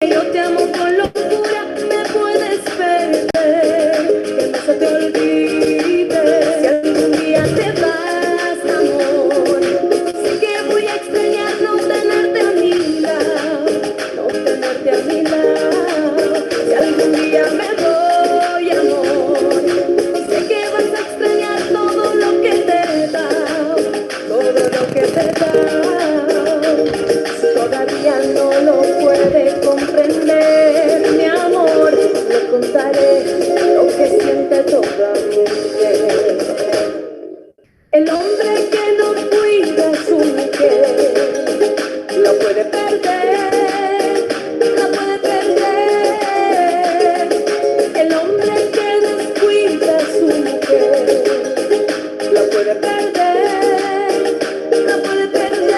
Yo te amo con locura, me puedes perder, que no se te olvide. Si algún día te vas, amor, sé que voy a extrañar no tenerte a mi lado, no tenerte a mi lado. Si algún día me voy, amor, sé que vas a extrañar todo lo que te he dado, todo lo que te he dado. Si todavía no lo puedes comprender, mi amor, le contaré lo que siente toda mi mujer. El hombre que no cuida a su mujer, la puede perder, la puede perder. El hombre que descuida a su mujer, la puede perder, la puede perder.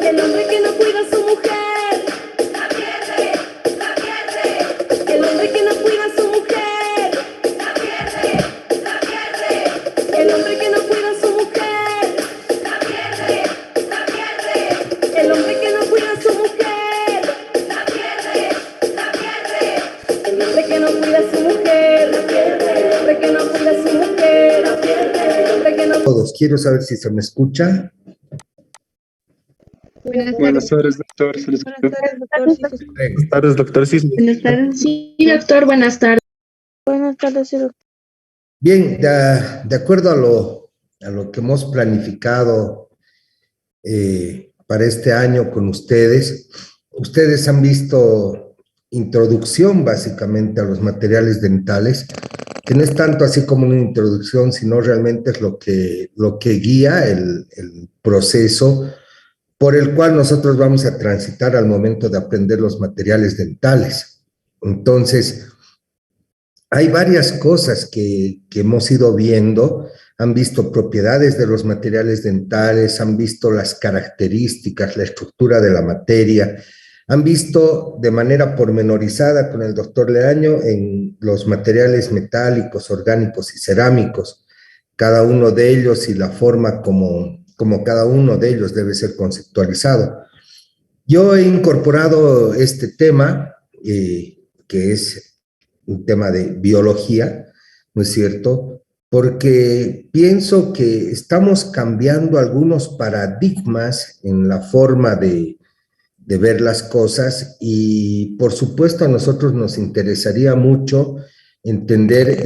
El hombre que no cuida a su mujer, la pierde, la pierde. El hombre que no cuida a su mujer, la pierde, la pierde. El hombre que no cuida a su mujer, la pierde, la pierde. El hombre que no cuida a su mujer, la pierde, la pierde. El hombre que no cuida a su mujer, la pierde. El hombre que no cuida a su mujer, la pierde. El hombre que no... Todos, quiero saber si se me escucha. Buenas tardes, doctor. ¿Se le escucha? Buenas tardes, doctor. Sí, Buenas tardes. Sí, doctor, buenas tardes. Buenas tardes, sí, doctor. Bien, de acuerdo a lo que hemos planificado para este año con ustedes, ustedes han visto introducción básicamente a los materiales dentales, que no es tanto así como una introducción, sino realmente es lo que guía el proceso por el cual nosotros vamos a transitar al momento de aprender los materiales dentales. Entonces, hay varias cosas que hemos ido viendo, han visto propiedades de los materiales dentales, han visto las características, la estructura de la materia, han visto de manera pormenorizada con el doctor Leaño en los materiales metálicos, orgánicos y cerámicos, cada uno de ellos y la forma como cada uno de ellos debe ser conceptualizado. Yo he incorporado este tema, que es un tema de biología, ¿no es cierto? Porque pienso que estamos cambiando algunos paradigmas en la forma de ver las cosas y por supuesto a nosotros nos interesaría mucho entender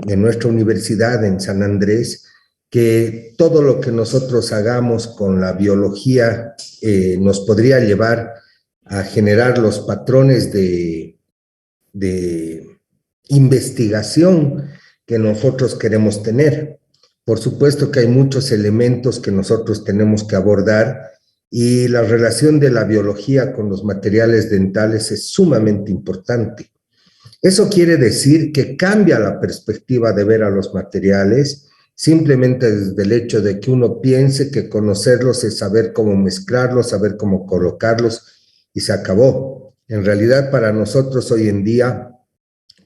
en nuestra universidad, en San Andrés, que todo lo que nosotros hagamos con la biología nos podría llevar a generar los patrones de investigación que nosotros queremos tener. Por supuesto que hay muchos elementos que nosotros tenemos que abordar y la relación de la biología con los materiales dentales es sumamente importante. Eso quiere decir que cambia la perspectiva de ver a los materiales, simplemente desde el hecho de que uno piense que conocerlos es saber cómo mezclarlos, saber cómo colocarlos y se acabó. En realidad, para nosotros hoy en día,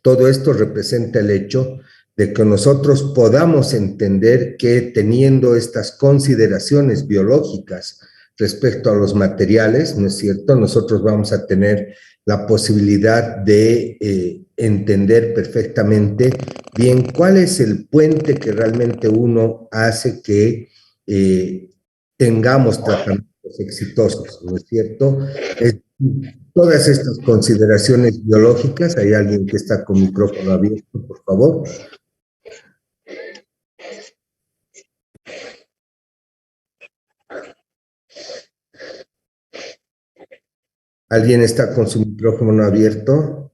todo esto representa el hecho de que nosotros podamos entender que teniendo estas consideraciones biológicas respecto a los materiales, ¿no es cierto?, nosotros vamos a tener la posibilidad de entender perfectamente bien cuál es el puente que realmente uno hace que tengamos tratamientos exitosos, ¿no es cierto? Todas estas consideraciones biológicas, hay alguien que está con micrófono abierto, por favor. ¿Alguien está con su micrófono abierto?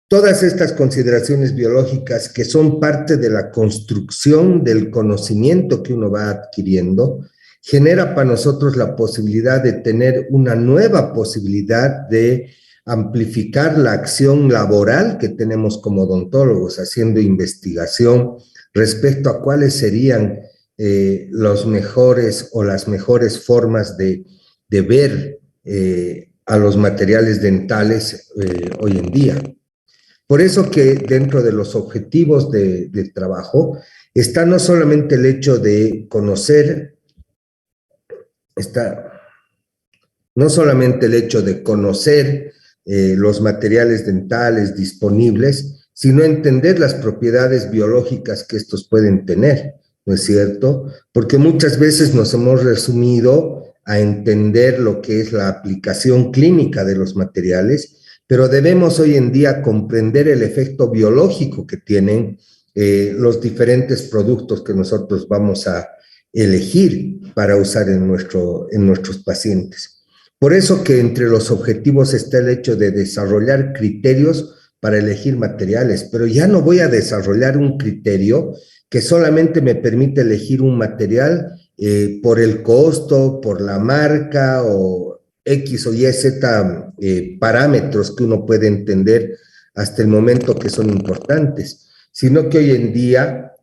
Todas estas consideraciones biológicas que son parte de la construcción del conocimiento que uno va adquiriendo, genera para nosotros la posibilidad de tener una nueva posibilidad de amplificar la acción laboral que tenemos como odontólogos, haciendo investigación respecto a cuáles serían los mejores o las mejores formas de ver a los materiales dentales hoy en día. Por eso que dentro de los objetivos del trabajo está no solamente el hecho de conocer, los materiales dentales disponibles, sino entender las propiedades biológicas que estos pueden tener, ¿no es cierto? Porque muchas veces nos hemos resumido a entender lo que es la aplicación clínica de los materiales, pero debemos hoy en día comprender el efecto biológico que tienen los diferentes productos que nosotros vamos a elegir para usar en nuestros pacientes. Por eso que entre los objetivos está el hecho de desarrollar criterios para elegir materiales, pero ya no voy a desarrollar un criterio que solamente me permite elegir un material por el costo, por la marca o X o Y, Z parámetros que uno puede entender hasta el momento que son importantes, sino que hoy en día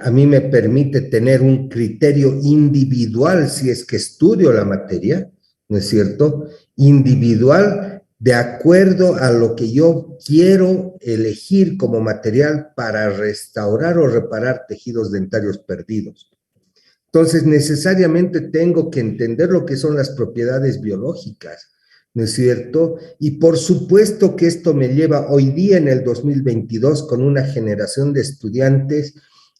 a mí me permite tener un criterio individual si es que estudio la materia, ¿no es cierto? Individual de acuerdo a lo que yo quiero elegir como material para restaurar o reparar tejidos dentarios perdidos. Entonces, necesariamente tengo que entender lo que son las propiedades biológicas, ¿no es cierto? Y por supuesto que esto me lleva hoy día en el 2022 con una generación de estudiantes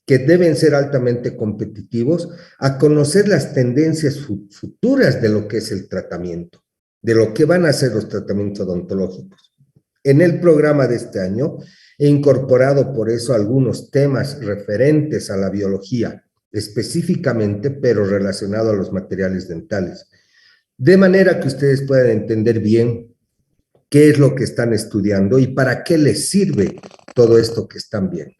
que deben ser altamente competitivos, a conocer las tendencias futuras de lo que es el tratamiento, de lo que van a ser los tratamientos odontológicos. En el programa de este año he incorporado por eso algunos temas referentes a la biología, específicamente, pero relacionado a los materiales dentales, de manera que ustedes puedan entender bien qué es lo que están estudiando y para qué les sirve todo esto que están viendo.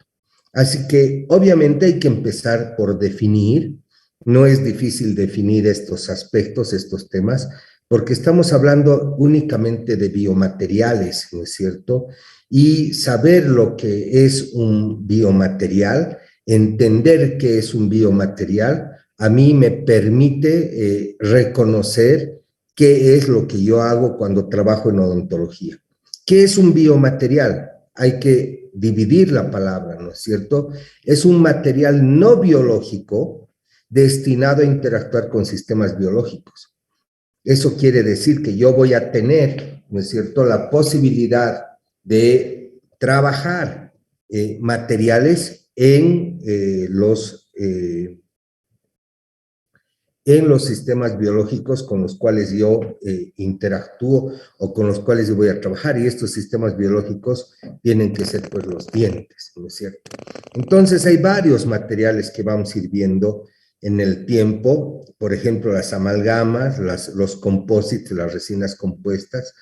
Así que obviamente hay que empezar por definir, no es difícil definir estos aspectos, estos temas, porque estamos hablando únicamente de biomateriales, ¿no es cierto? Y saber lo que es un biomaterial, entender qué es un biomaterial, a mí me permite reconocer qué es lo que yo hago cuando trabajo en odontología. ¿Qué es un biomaterial? Hay que dividir la palabra, ¿no es cierto? Es un material no biológico destinado a interactuar con sistemas biológicos. Eso quiere decir que yo voy a tener, ¿no es cierto?, la posibilidad de trabajar materiales en los sistemas biológicos con los cuales yo interactúo o con los cuales yo voy a trabajar, y estos sistemas biológicos tienen que ser pues los dientes, ¿no es cierto? Entonces hay varios materiales que vamos a ir viendo en el tiempo, por ejemplo las amalgamas, los composites, las resinas compuestas,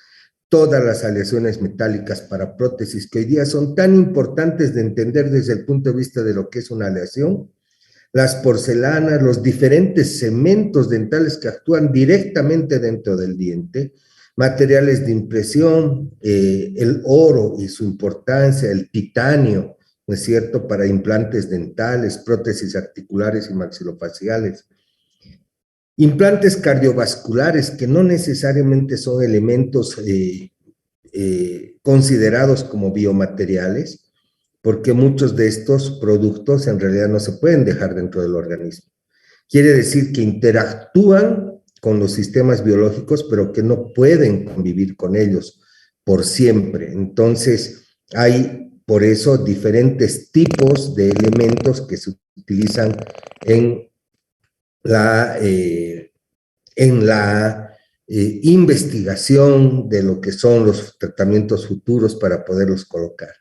todas las aleaciones metálicas para prótesis que hoy día son tan importantes de entender desde el punto de vista de lo que es una aleación, las porcelanas, los diferentes cementos dentales que actúan directamente dentro del diente, materiales de impresión, el oro y su importancia, el titanio, ¿no es cierto?, para implantes dentales, prótesis articulares y maxilofaciales. Implantes cardiovasculares que no necesariamente son elementos considerados como biomateriales, porque muchos de estos productos en realidad no se pueden dejar dentro del organismo. Quiere decir que interactúan con los sistemas biológicos, pero que no pueden convivir con ellos por siempre. Entonces, hay por eso diferentes tipos de elementos que se utilizan en la investigación de lo que son los tratamientos futuros para poderlos colocar.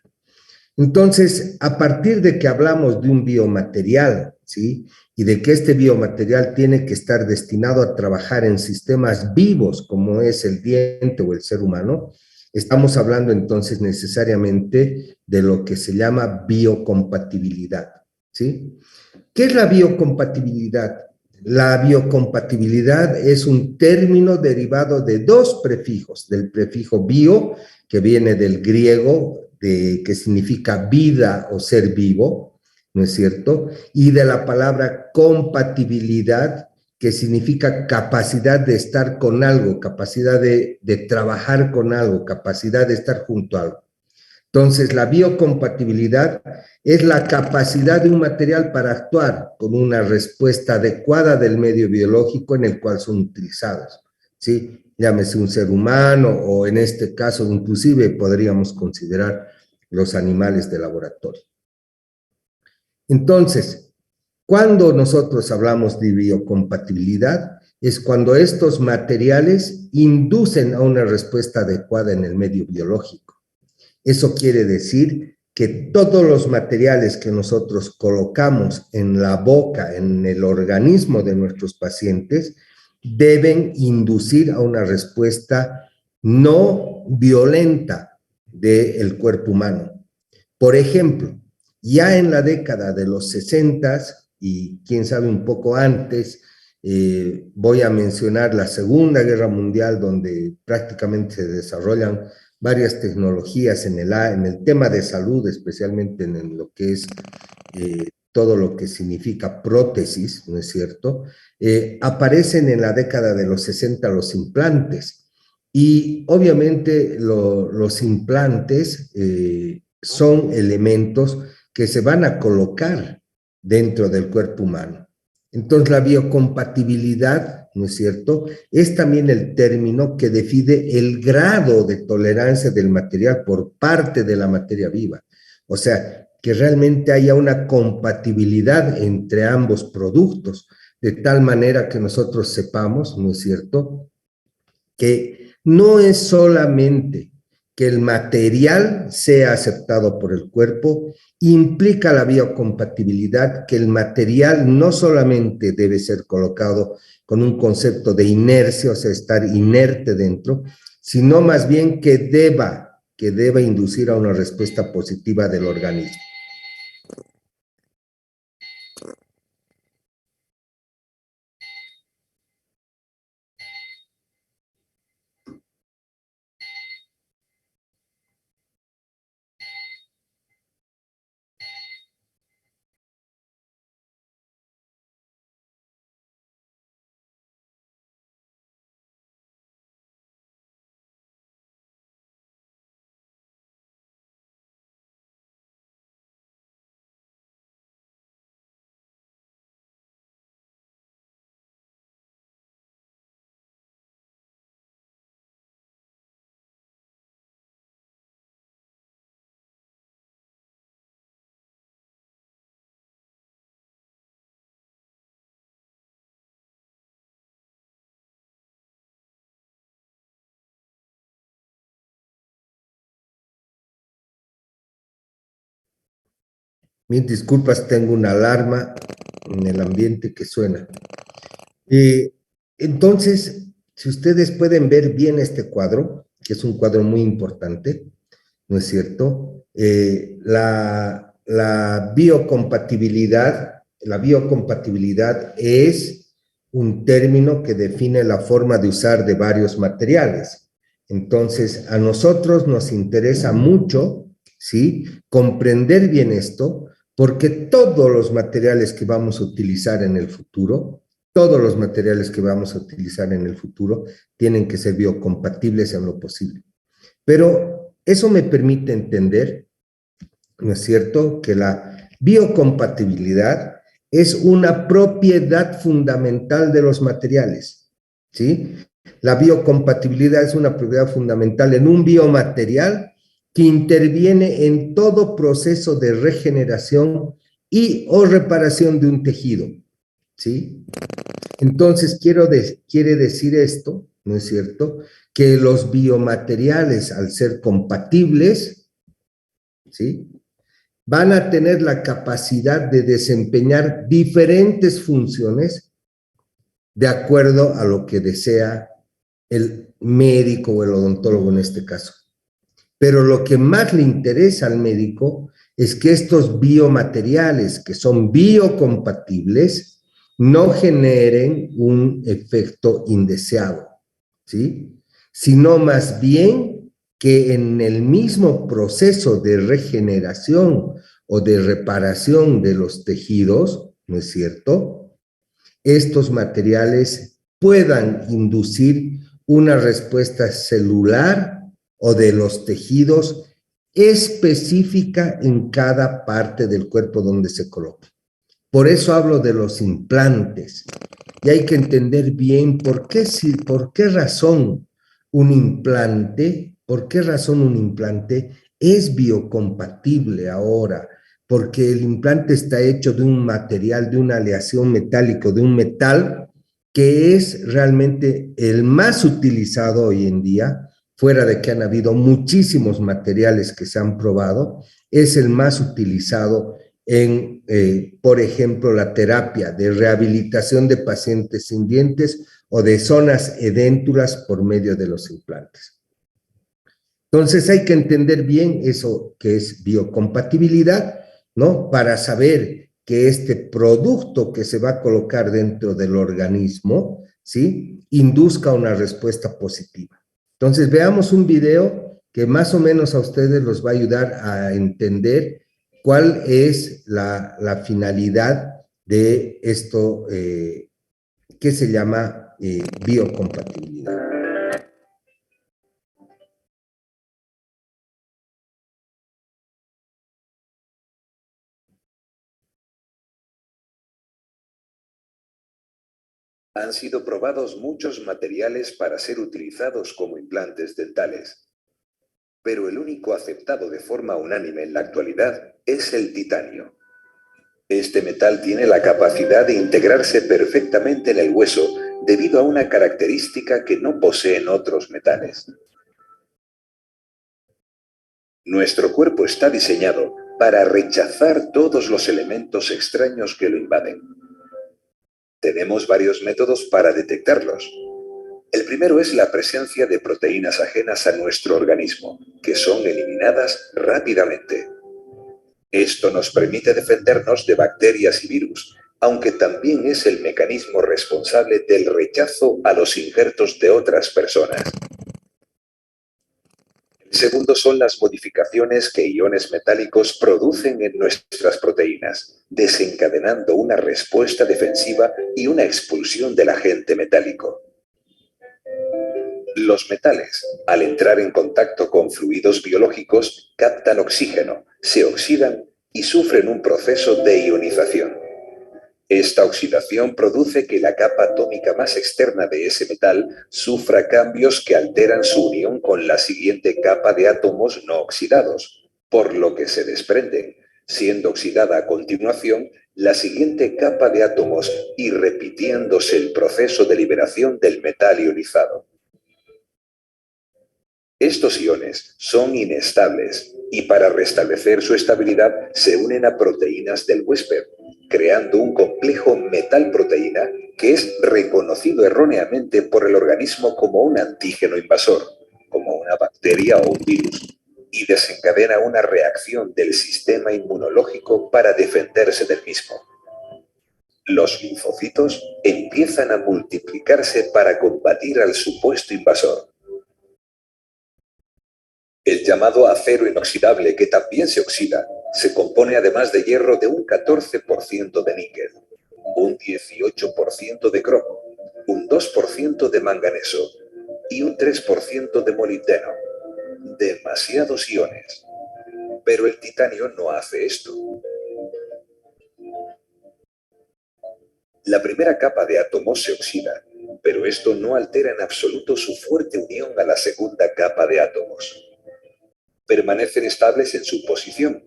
Entonces, a partir de que hablamos de un biomaterial, ¿sí?, y de que este biomaterial tiene que estar destinado a trabajar en sistemas vivos, como es el diente o el ser humano, estamos hablando entonces necesariamente de lo que se llama biocompatibilidad, ¿sí? ¿Qué es la biocompatibilidad? La biocompatibilidad es un término derivado de dos prefijos, del prefijo bio, que viene del griego, que significa vida o ser vivo, ¿no es cierto?, y de la palabra compatibilidad, que significa capacidad de estar con algo, capacidad de trabajar con algo, capacidad de estar junto a algo. Entonces, la biocompatibilidad es la capacidad de un material para actuar con una respuesta adecuada del medio biológico en el cual son utilizados, ¿sí? Llámese un ser humano o en este caso inclusive podríamos considerar los animales de laboratorio. Entonces, cuando nosotros hablamos de biocompatibilidad, es cuando estos materiales inducen a una respuesta adecuada en el medio biológico. Eso quiere decir que todos los materiales que nosotros colocamos en la boca, en el organismo de nuestros pacientes, deben inducir a una respuesta no violenta del cuerpo humano. Por ejemplo, ya en la década de los 60 y quién sabe un poco antes, voy a mencionar la Segunda Guerra Mundial, donde prácticamente se desarrollan varias tecnologías en el tema de salud, especialmente en lo que es todo lo que significa prótesis, ¿no es cierto? Aparecen en la década de los 60 los implantes y obviamente los implantes son elementos que se van a colocar dentro del cuerpo humano. Entonces, la biocompatibilidad, ¿no es cierto?, es también el término que define el grado de tolerancia del material por parte de la materia viva. O sea, que realmente haya una compatibilidad entre ambos productos, de tal manera que nosotros sepamos, ¿no es cierto?, que no es solamente que el material sea aceptado por el cuerpo, implica la biocompatibilidad, que el material no solamente debe ser colocado con un concepto de inercia, o sea, estar inerte dentro, sino más bien que deba inducir a una respuesta positiva del organismo. Mis disculpas, tengo una alarma en el ambiente que suena. Entonces, si ustedes pueden ver bien este cuadro, que es un cuadro muy importante, ¿no es cierto? La biocompatibilidad es un término que define la forma de usar de varios materiales. Entonces, a nosotros nos interesa mucho, ¿sí?, comprender bien esto, porque todos los materiales que vamos a utilizar en el futuro, tienen que ser biocompatibles en lo posible. Pero eso me permite entender, ¿no es cierto?, que la biocompatibilidad es una propiedad fundamental de los materiales, ¿sí? La biocompatibilidad es una propiedad fundamental en un biomaterial que interviene en todo proceso de regeneración y o reparación de un tejido, ¿sí? Entonces, quiere decir esto, ¿no es cierto?, que los biomateriales, al ser compatibles, ¿sí?, van a tener la capacidad de desempeñar diferentes funciones de acuerdo a lo que desea el médico o el odontólogo en este caso. Pero lo que más le interesa al médico es que estos biomateriales, que son biocompatibles, no generen un efecto indeseado, ¿sí?, sino más bien que en el mismo proceso de regeneración o de reparación de los tejidos, ¿no es cierto?, estos materiales puedan inducir una respuesta celular o de los tejidos específica en cada parte del cuerpo donde se coloca. Por eso hablo de los implantes. Y hay que entender bien por qué razón un implante, es biocompatible ahora, porque el implante está hecho de un material, de una aleación metálico, de un metal que es realmente el más utilizado hoy en día, fuera de que han habido muchísimos materiales que se han probado, es el más utilizado en, por ejemplo, la terapia de rehabilitación de pacientes sin dientes o de zonas edéntulas por medio de los implantes. Entonces hay que entender bien eso que es biocompatibilidad, ¿no? Para saber que este producto que se va a colocar dentro del organismo, ¿sí? Induzca una respuesta positiva. Entonces veamos un video que más o menos a ustedes los va a ayudar a entender cuál es la finalidad de esto que se llama biocompatibilidad. Han sido probados muchos materiales para ser utilizados como implantes dentales, pero el único aceptado de forma unánime en la actualidad es el titanio. Este metal tiene la capacidad de integrarse perfectamente en el hueso debido a una característica que no poseen otros metales. Nuestro cuerpo está diseñado para rechazar todos los elementos extraños que lo invaden. Tenemos varios métodos para detectarlos. El primero es la presencia de proteínas ajenas a nuestro organismo, que son eliminadas rápidamente. Esto nos permite defendernos de bacterias y virus, aunque también es el mecanismo responsable del rechazo a los injertos de otras personas. El segundo son las modificaciones que iones metálicos producen en nuestras proteínas, desencadenando una respuesta defensiva y una expulsión del agente metálico. Los metales, al entrar en contacto con fluidos biológicos, captan oxígeno, se oxidan y sufren un proceso de ionización. Esta oxidación produce que la capa atómica más externa de ese metal sufra cambios que alteran su unión con la siguiente capa de átomos no oxidados, por lo que se desprenden, siendo oxidada a continuación la siguiente capa de átomos y repitiéndose el proceso de liberación del metal ionizado. Estos iones son inestables y para restablecer su estabilidad se unen a proteínas del huésped, creando un complejo metal-proteína que es reconocido erróneamente por el organismo como un antígeno invasor, como una bacteria o un virus, y desencadena una reacción del sistema inmunológico para defenderse del mismo. Los linfocitos empiezan a multiplicarse para combatir al supuesto invasor. El llamado acero inoxidable, que también se oxida, se compone además de hierro de un 14% de níquel, un 18% de cromo, un 2% de manganeso y un 3% de molibdeno. Demasiados iones. Pero el titanio no hace esto. La primera capa de átomos se oxida, pero esto no altera en absoluto su fuerte unión a la segunda capa de átomos. Permanecen estables en su posición.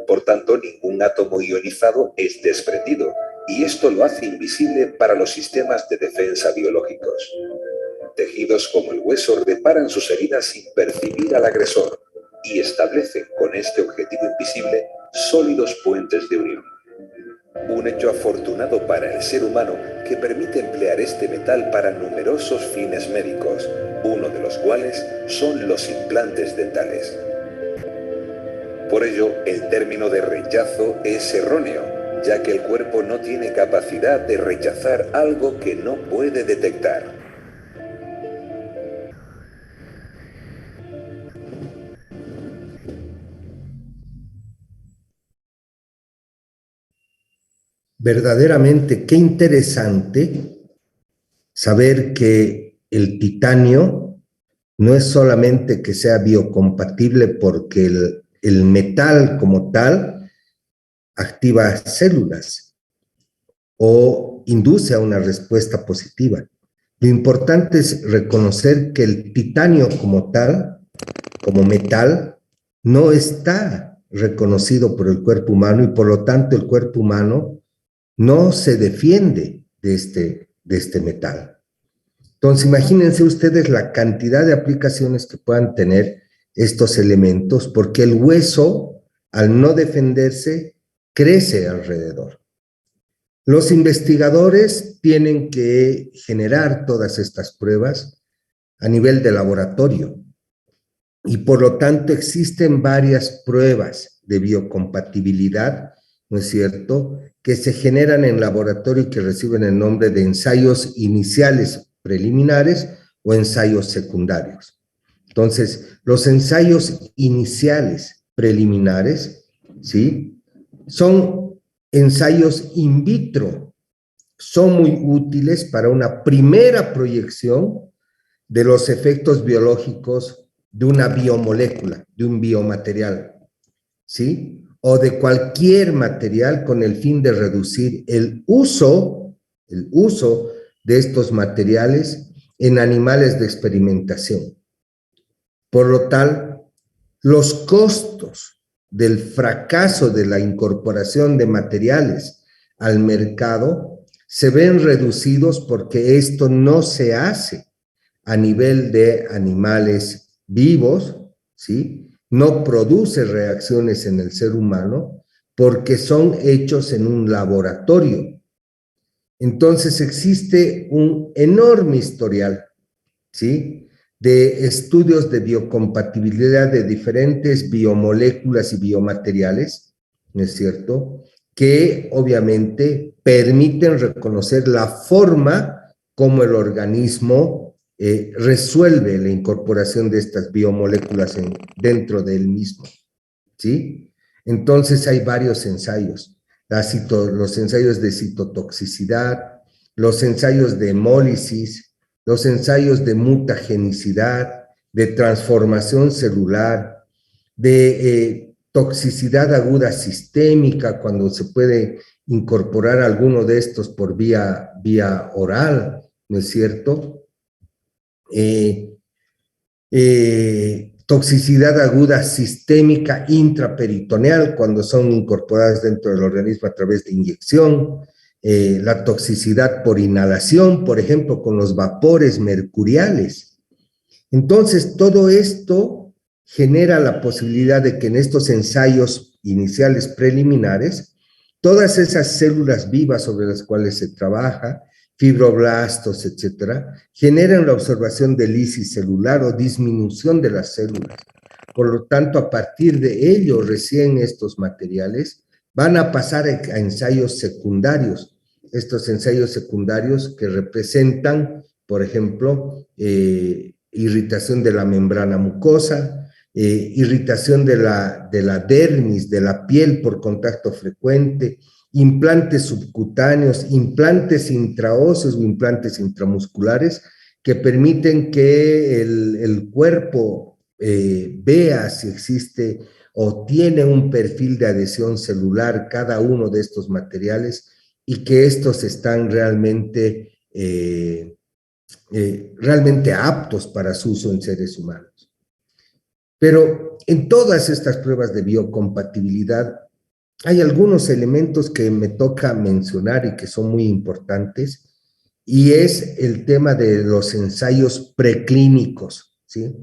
Por tanto, ningún átomo ionizado es desprendido, y esto lo hace invisible para los sistemas de defensa biológicos. Tejidos como el hueso reparan sus heridas sin percibir al agresor y establecen con este objetivo invisible sólidos puentes de unión. Un hecho afortunado para el ser humano que permite emplear este metal para numerosos fines médicos, uno de los cuales son los implantes dentales. Por ello, el término de rechazo es erróneo, ya que el cuerpo no tiene capacidad de rechazar algo que no puede detectar. Verdaderamente, qué interesante saber que el titanio no es solamente que sea biocompatible porque el metal como tal activa células o induce a una respuesta positiva. Lo importante es reconocer que el titanio como tal, como metal, no está reconocido por el cuerpo humano y por lo tanto el cuerpo humano no se defiende de este metal. Entonces, imagínense ustedes la cantidad de aplicaciones que puedan tener estos elementos, porque el hueso, al no defenderse, crece alrededor. Los investigadores tienen que generar todas estas pruebas a nivel de laboratorio y por lo tanto existen varias pruebas de biocompatibilidad, ¿no es cierto?, que se generan en laboratorio y que reciben el nombre de ensayos iniciales preliminares o ensayos secundarios. Entonces, los ensayos iniciales preliminares, ¿sí?, son ensayos in vitro, son muy útiles para una primera proyección de los efectos biológicos de una biomolécula, de un biomaterial, ¿sí?, o de cualquier material con el fin de reducir el uso de estos materiales en animales de experimentación. Por lo tal, los costos del fracaso de la incorporación de materiales al mercado se ven reducidos porque esto no se hace a nivel de animales vivos, ¿sí?, no produce reacciones en el ser humano porque son hechos en un laboratorio. Entonces existe un enorme historial, ¿sí?, de estudios de biocompatibilidad de diferentes biomoléculas y biomateriales, ¿no es cierto?, que obviamente permiten reconocer la forma como el organismo resuelve la incorporación de estas biomoléculas dentro de él mismo, ¿sí? Entonces hay varios ensayos, los ensayos de citotoxicidad, los ensayos de hemólisis, los ensayos de mutagenicidad, de transformación celular, de toxicidad aguda sistémica, cuando se puede incorporar alguno de estos por vía oral, ¿no es cierto?, toxicidad aguda sistémica intraperitoneal cuando son incorporadas dentro del organismo a través de inyección, la toxicidad por inhalación, por ejemplo, con los vapores mercuriales. Entonces, todo esto genera la posibilidad de que en estos ensayos iniciales preliminares, todas esas células vivas sobre las cuales se trabaja, fibroblastos, etcétera, generan la observación de lisis celular o disminución de las células. Por lo tanto, a partir de ello, recién estos materiales van a pasar a ensayos secundarios. Estos ensayos secundarios que representan, por ejemplo, irritación de la membrana mucosa, irritación de la dermis, de la piel por contacto frecuente, implantes subcutáneos, implantes intraóseos o implantes intramusculares que permiten que el cuerpo vea si existe o tiene un perfil de adhesión celular cada uno de estos materiales y que estos están realmente aptos para su uso en seres humanos. Pero en todas estas pruebas de biocompatibilidad hay algunos elementos que me toca mencionar y que son muy importantes, y es el tema de los ensayos preclínicos, ¿sí?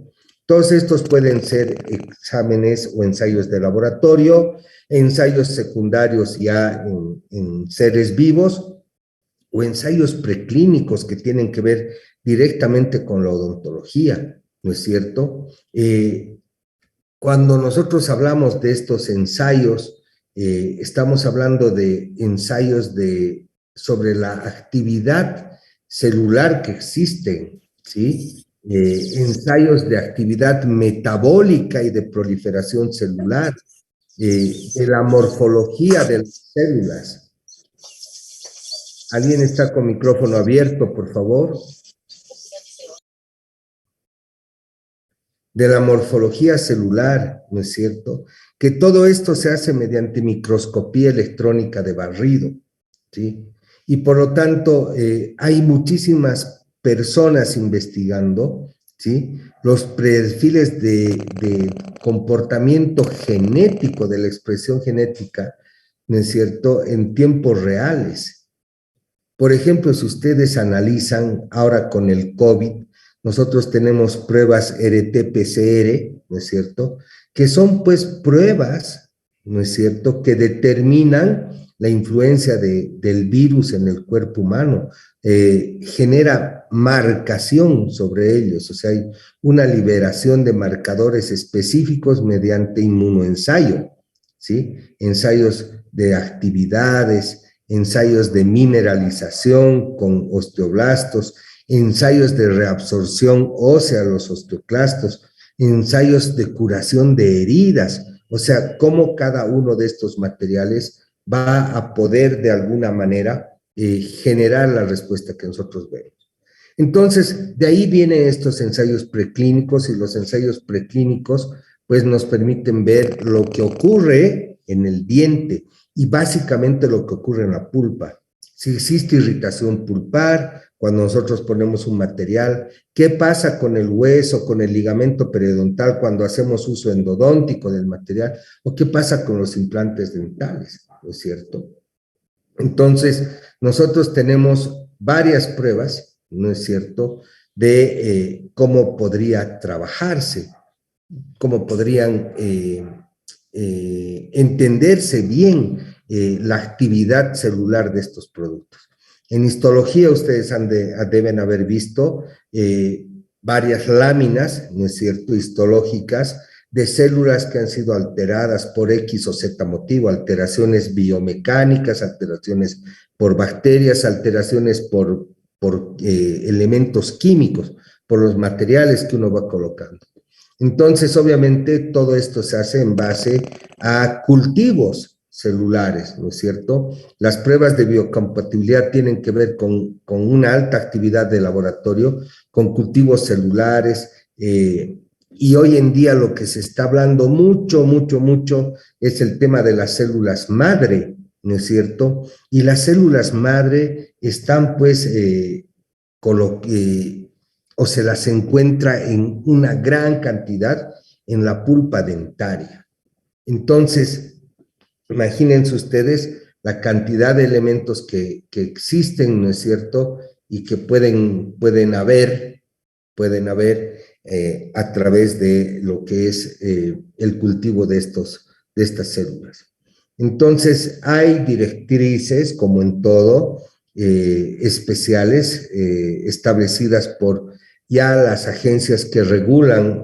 Todos estos pueden ser exámenes o ensayos de laboratorio, ensayos secundarios ya en seres vivos, o ensayos preclínicos que tienen que ver directamente con la odontología, ¿no es cierto? Cuando nosotros hablamos de estos ensayos, estamos hablando de ensayos sobre la actividad celular que existen, ¿sí? Ensayos de actividad metabólica y de proliferación celular, de la morfología de las células. ¿Alguien está con micrófono abierto, por favor? de la morfología celular, ¿no es cierto? Que todo esto se hace mediante microscopía electrónica de barrido, ¿sí? Y por lo tanto, hay muchísimas personas investigando, ¿sí? Los perfiles de comportamiento genético, de la expresión genética, ¿no es cierto?, en tiempos reales. Por ejemplo, si ustedes analizan ahora con el COVID, nosotros tenemos pruebas RT-PCR, ¿no es cierto?, que son pues pruebas, ¿no es cierto?, que determinan la influencia del virus en el cuerpo humano, genera marcación sobre ellos, o sea, hay una liberación de marcadores específicos mediante inmunoensayo, ¿sí? Ensayos de actividades, ensayos de mineralización con osteoblastos, ensayos de reabsorción ósea a los osteoclastos, ensayos de curación de heridas, o sea, cómo cada uno de estos materiales va a poder de alguna manera generar la respuesta que nosotros vemos. Entonces, de ahí vienen estos ensayos preclínicos y los ensayos preclínicos pues nos permiten ver lo que ocurre en el diente y básicamente lo que ocurre en la pulpa. Si existe irritación pulpar, cuando nosotros ponemos un material, ¿qué pasa con el hueso, con el ligamento periodontal cuando hacemos uso endodóntico del material? ¿O qué pasa con los implantes dentales? ¿No es cierto? Entonces, nosotros tenemos varias pruebas, ¿no es cierto?, de cómo podría trabajarse, cómo podrían entenderse bien la actividad celular de estos productos. En histología ustedes deben haber visto varias láminas, ¿no es cierto?, histológicas de células que han sido alteradas por X o Z motivo, alteraciones biomecánicas, alteraciones por bacterias, alteraciones por elementos químicos, por los materiales que uno va colocando. Entonces, obviamente, todo esto se hace en base a cultivos celulares, ¿no es cierto? Las pruebas de biocompatibilidad tienen que ver con una alta actividad de laboratorio, con cultivos celulares, y hoy en día lo que se está hablando mucho es el tema de las células madre, ¿no es cierto? Y las células madre están pues o se las encuentra en una gran cantidad en la pulpa dentaria. Entonces, imagínense ustedes la cantidad de elementos que existen, ¿no es cierto? Y que pueden haber a través de lo que es el cultivo de estas células. Entonces, hay directrices, como en todo, especiales establecidas por ya las agencias que regulan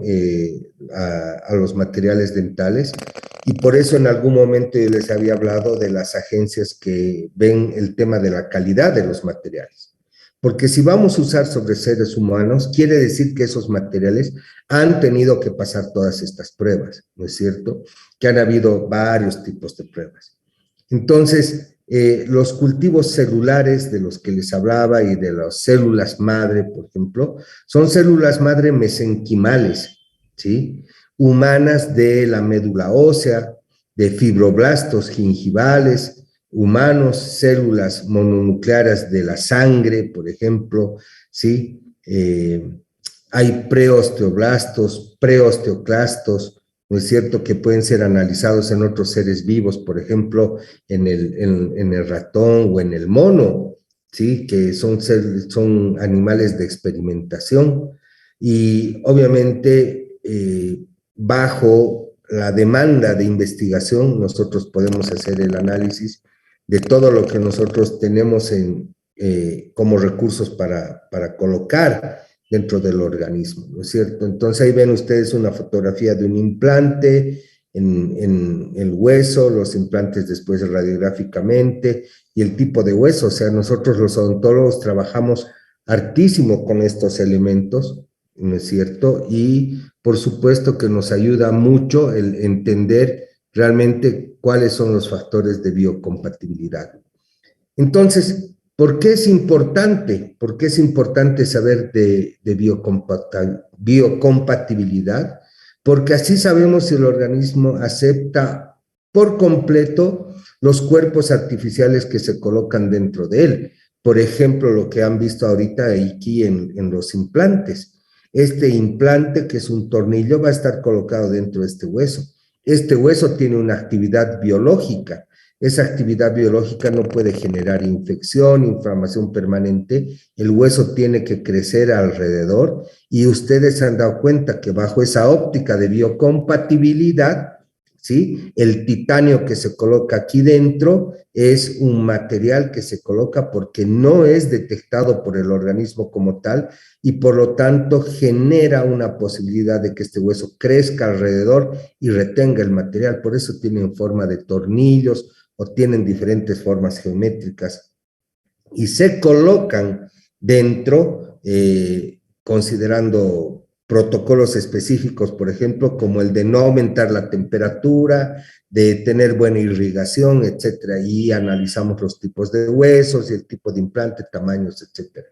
a los materiales dentales, y por eso en algún momento yo les había hablado de las agencias que ven el tema de la calidad de los materiales. Porque si vamos a usar sobre seres humanos, quiere decir que esos materiales han tenido que pasar todas estas pruebas, ¿no es cierto? Que han habido varios tipos de pruebas. Entonces, los cultivos celulares de los que les hablaba y de las células madre, por ejemplo, son células madre mesenquimales, ¿sí? Humanas de la médula ósea, de fibroblastos gingivales, humanos, células mononucleares de la sangre, por ejemplo, ¿sí? Hay preosteoblastos, preosteoclastos, ¿no es cierto?, que pueden ser analizados en otros seres vivos, por ejemplo, en el ratón o en el mono, ¿sí?, que son animales de experimentación, y obviamente bajo la demanda de investigación nosotros podemos hacer el análisis de todo lo que nosotros tenemos como recursos para colocar dentro del organismo, ¿no es cierto? Entonces ahí ven ustedes una fotografía de un implante en el hueso, los implantes después radiográficamente y el tipo de hueso. O sea, nosotros los odontólogos trabajamos hartísimo con estos elementos, ¿no es cierto? Y por supuesto que nos ayuda mucho el entender realmente cuáles son los factores de biocompatibilidad. Entonces, ¿por qué es importante? ¿Por qué es importante saber de biocompatibilidad? porque así sabemos si el organismo acepta por completo los cuerpos artificiales que se colocan dentro de él. Por ejemplo, lo que han visto ahorita aquí en los implantes. Este implante, que es un tornillo, va a estar colocado dentro de este hueso. Este hueso tiene una actividad biológica. Esa actividad biológica no puede generar infección, inflamación permanente. El hueso tiene que crecer alrededor y ustedes se han dado cuenta que bajo esa óptica de biocompatibilidad, ¿sí? El titanio que se coloca aquí dentro es un material que se coloca porque no es detectado por el organismo como tal y por lo tanto genera una posibilidad de que este hueso crezca alrededor y retenga el material. Por eso tienen forma de tornillos o tienen diferentes formas geométricas y se colocan dentro considerando protocolos específicos, por ejemplo, como el de no aumentar la temperatura, de tener buena irrigación, etcétera, y analizamos los tipos de huesos y el tipo de implante, tamaños, etcétera.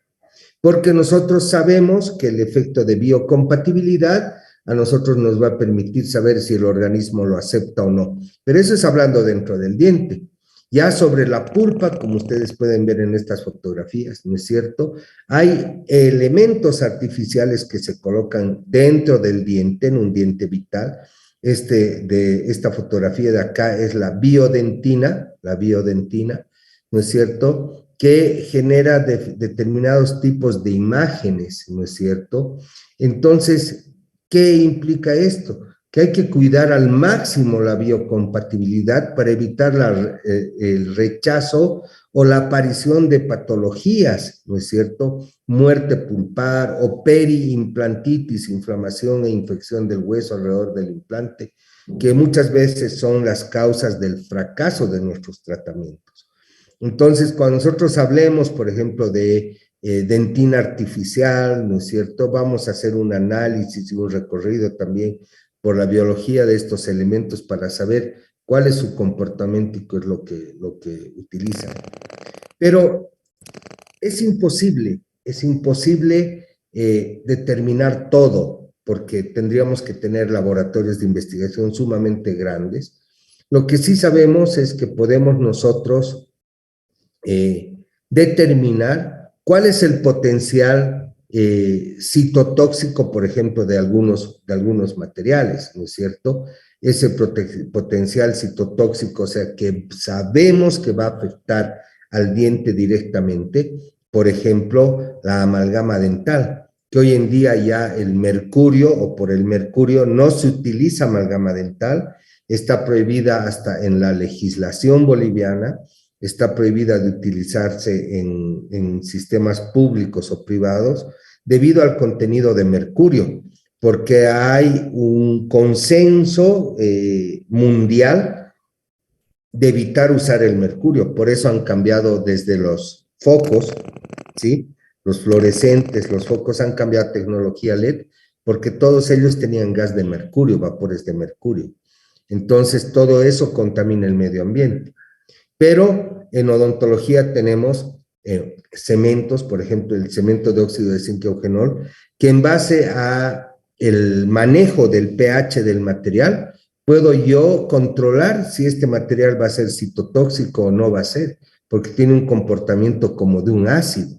Porque nosotros sabemos que el efecto de biocompatibilidad a nosotros nos va a permitir saber si el organismo lo acepta o no. Pero eso es hablando dentro del diente. Ya sobre la pulpa, como ustedes pueden ver en estas fotografías, ¿no es cierto? Hay elementos artificiales que se colocan dentro del diente, en un diente vital. Esta fotografía de acá es la biodentina, ¿no es cierto?, que genera determinados tipos de imágenes, ¿no es cierto? Entonces, ¿qué implica esto? Que hay que cuidar al máximo la biocompatibilidad para evitar el rechazo o la aparición de patologías, ¿no es cierto? Muerte pulpar o periimplantitis, inflamación e infección del hueso alrededor del implante, que muchas veces son las causas del fracaso de nuestros tratamientos. Entonces, cuando nosotros hablemos, por ejemplo, de dentina artificial, ¿no es cierto? Vamos a hacer un análisis y un recorrido también por la biología de estos elementos para saber cuál es su comportamiento y qué es lo que utilizan. Pero es imposible determinar todo, porque tendríamos que tener laboratorios de investigación sumamente grandes. Lo que sí sabemos es que podemos nosotros determinar cuál es el potencial citotóxico, por ejemplo, de algunos materiales, ¿no es cierto? Ese potencial citotóxico, o sea, que sabemos que va a afectar al diente directamente, por ejemplo, la amalgama dental, que hoy en día ya el mercurio o por el mercurio no se utiliza amalgama dental, está prohibida hasta en la legislación boliviana, está prohibida de utilizarse en sistemas públicos o privados debido al contenido de mercurio, porque hay un consenso mundial de evitar usar el mercurio. Por eso han cambiado desde los focos, ¿sí? Los fluorescentes, los focos han cambiado a tecnología LED, porque todos ellos tenían gas de mercurio, vapores de mercurio. Entonces, todo eso contamina el medio ambiente. Pero en odontología tenemos cementos, por ejemplo, el cemento de óxido de zinc eugenol, que en base a el manejo del pH del material, puedo yo controlar si este material va a ser citotóxico o no va a ser, porque tiene un comportamiento como de un ácido.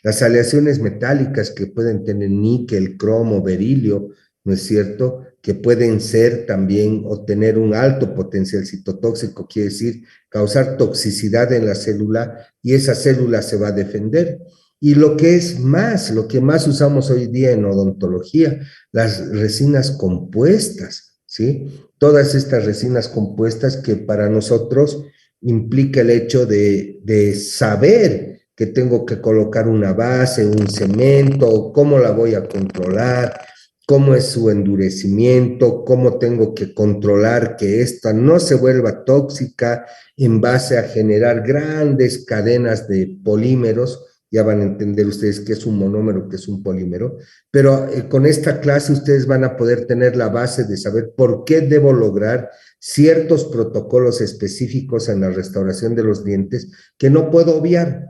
Las aleaciones metálicas que pueden tener níquel, cromo, berilio, ¿no es cierto?, que pueden ser también o tener un alto potencial citotóxico, quiere decir causar toxicidad en la célula y esa célula se va a defender. Y lo que más usamos hoy día en odontología, las resinas compuestas, ¿sí? Todas estas resinas compuestas que para nosotros implica el hecho de saber que tengo que colocar una base, un cemento, cómo la voy a controlar, cómo es su endurecimiento, cómo tengo que controlar que esta no se vuelva tóxica en base a generar grandes cadenas de polímeros. Ya van a entender ustedes qué es un monómero, qué es un polímero, pero con esta clase ustedes van a poder tener la base de saber por qué debo lograr ciertos protocolos específicos en la restauración de los dientes que no puedo obviar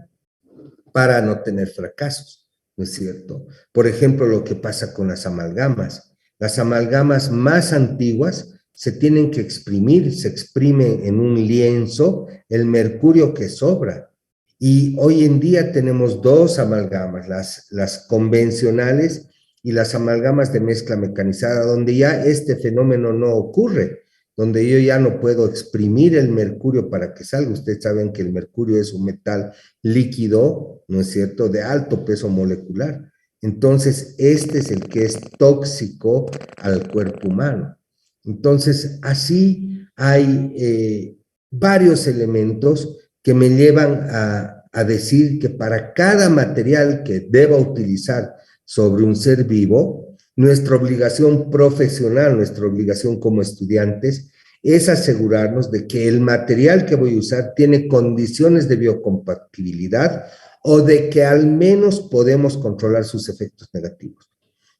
para no tener fracasos, ¿no es cierto? Por ejemplo, lo que pasa con las amalgamas. Las amalgamas más antiguas se tienen que exprimir, se exprime en un lienzo el mercurio que sobra. Y hoy en día tenemos dos amalgamas, las convencionales y las amalgamas de mezcla mecanizada, donde ya este fenómeno no ocurre, donde yo ya no puedo exprimir el mercurio para que salga. Ustedes saben que el mercurio es un metal líquido, ¿no es cierto?, de alto peso molecular. Entonces, este es el que es tóxico al cuerpo humano. Entonces, así hay varios elementos que me llevan a decir que para cada material que deba utilizar sobre un ser vivo, nuestra obligación profesional, nuestra obligación como estudiantes, es asegurarnos de que el material que voy a usar tiene condiciones de biocompatibilidad o de que al menos podemos controlar sus efectos negativos.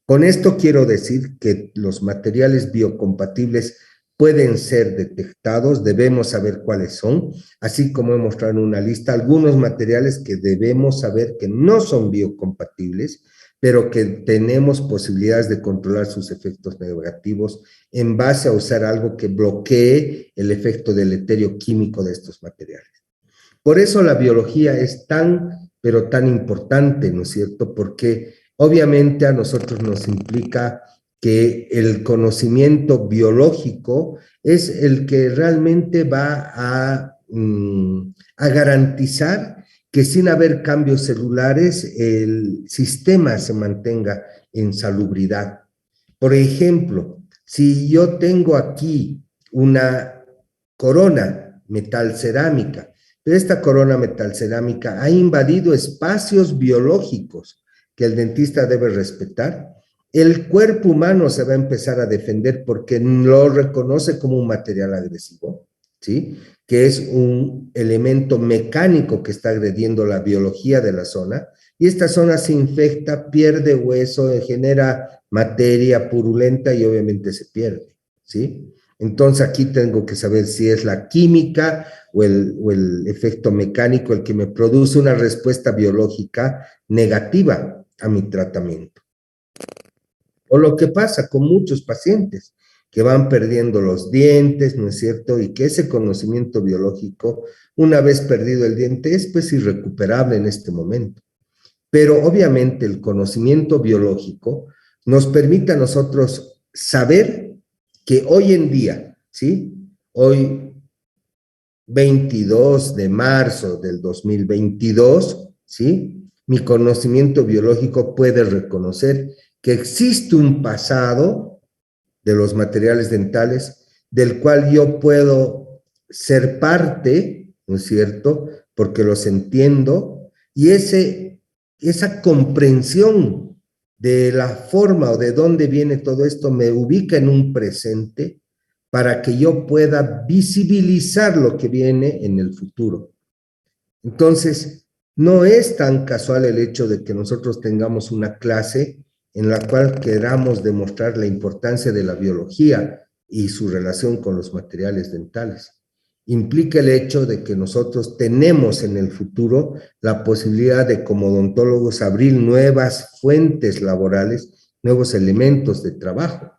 Con esto quiero decir que los materiales biocompatibles pueden ser detectados, debemos saber cuáles son, así como he mostrado en una lista algunos materiales que debemos saber que no son biocompatibles, pero que tenemos posibilidades de controlar sus efectos negativos en base a usar algo que bloquee el efecto deleterio químico de estos materiales. Por eso la biología es tan, pero tan importante, ¿no es cierto? Porque obviamente a nosotros nos implica que el conocimiento biológico es el que realmente va a garantizar que sin haber cambios celulares el sistema se mantenga en salubridad. Por ejemplo, si yo tengo aquí una corona metal cerámica, pero esta corona metal cerámica ha invadido espacios biológicos que el dentista debe respetar, el cuerpo humano se va a empezar a defender porque lo reconoce como un material agresivo, ¿sí? Que es un elemento mecánico que está agrediendo la biología de la zona, y esta zona se infecta, pierde hueso, genera materia purulenta y obviamente se pierde, ¿sí? Entonces aquí tengo que saber si es la química o el efecto mecánico el que me produce una respuesta biológica negativa a mi tratamiento. O lo que pasa con muchos pacientes que van perdiendo los dientes, ¿no es cierto? Y que ese conocimiento biológico, una vez perdido el diente, es pues irrecuperable en este momento. Pero obviamente el conocimiento biológico nos permite a nosotros saber que hoy en día, ¿sí? Hoy, 22 de marzo del 2022, ¿sí? Mi conocimiento biológico puede reconocer que existe un pasado de los materiales dentales del cual yo puedo ser parte, ¿no es cierto? Porque los entiendo, y esa comprensión de la forma o de dónde viene todo esto me ubica en un presente para que yo pueda visibilizar lo que viene en el futuro. Entonces, no es tan casual el hecho de que nosotros tengamos una clase en la cual queramos demostrar la importancia de la biología y su relación con los materiales dentales. Implica el hecho de que nosotros tenemos en el futuro la posibilidad de, como odontólogos, abrir nuevas fuentes laborales, nuevos elementos de trabajo.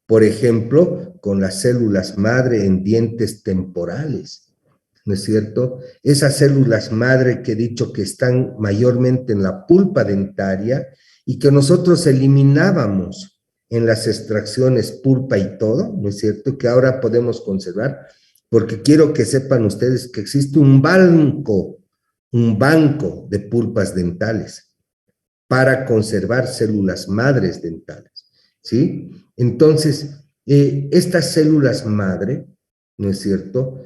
Por ejemplo, con las células madre en dientes temporales, ¿no es cierto? Esas células madre que he dicho que están mayormente en la pulpa dentaria y que nosotros eliminábamos en las extracciones pulpa y todo, ¿no es cierto? Que ahora podemos conservar, porque quiero que sepan ustedes que existe un banco de pulpas dentales para conservar células madres dentales, ¿sí? Entonces, estas células madre, ¿no es cierto?,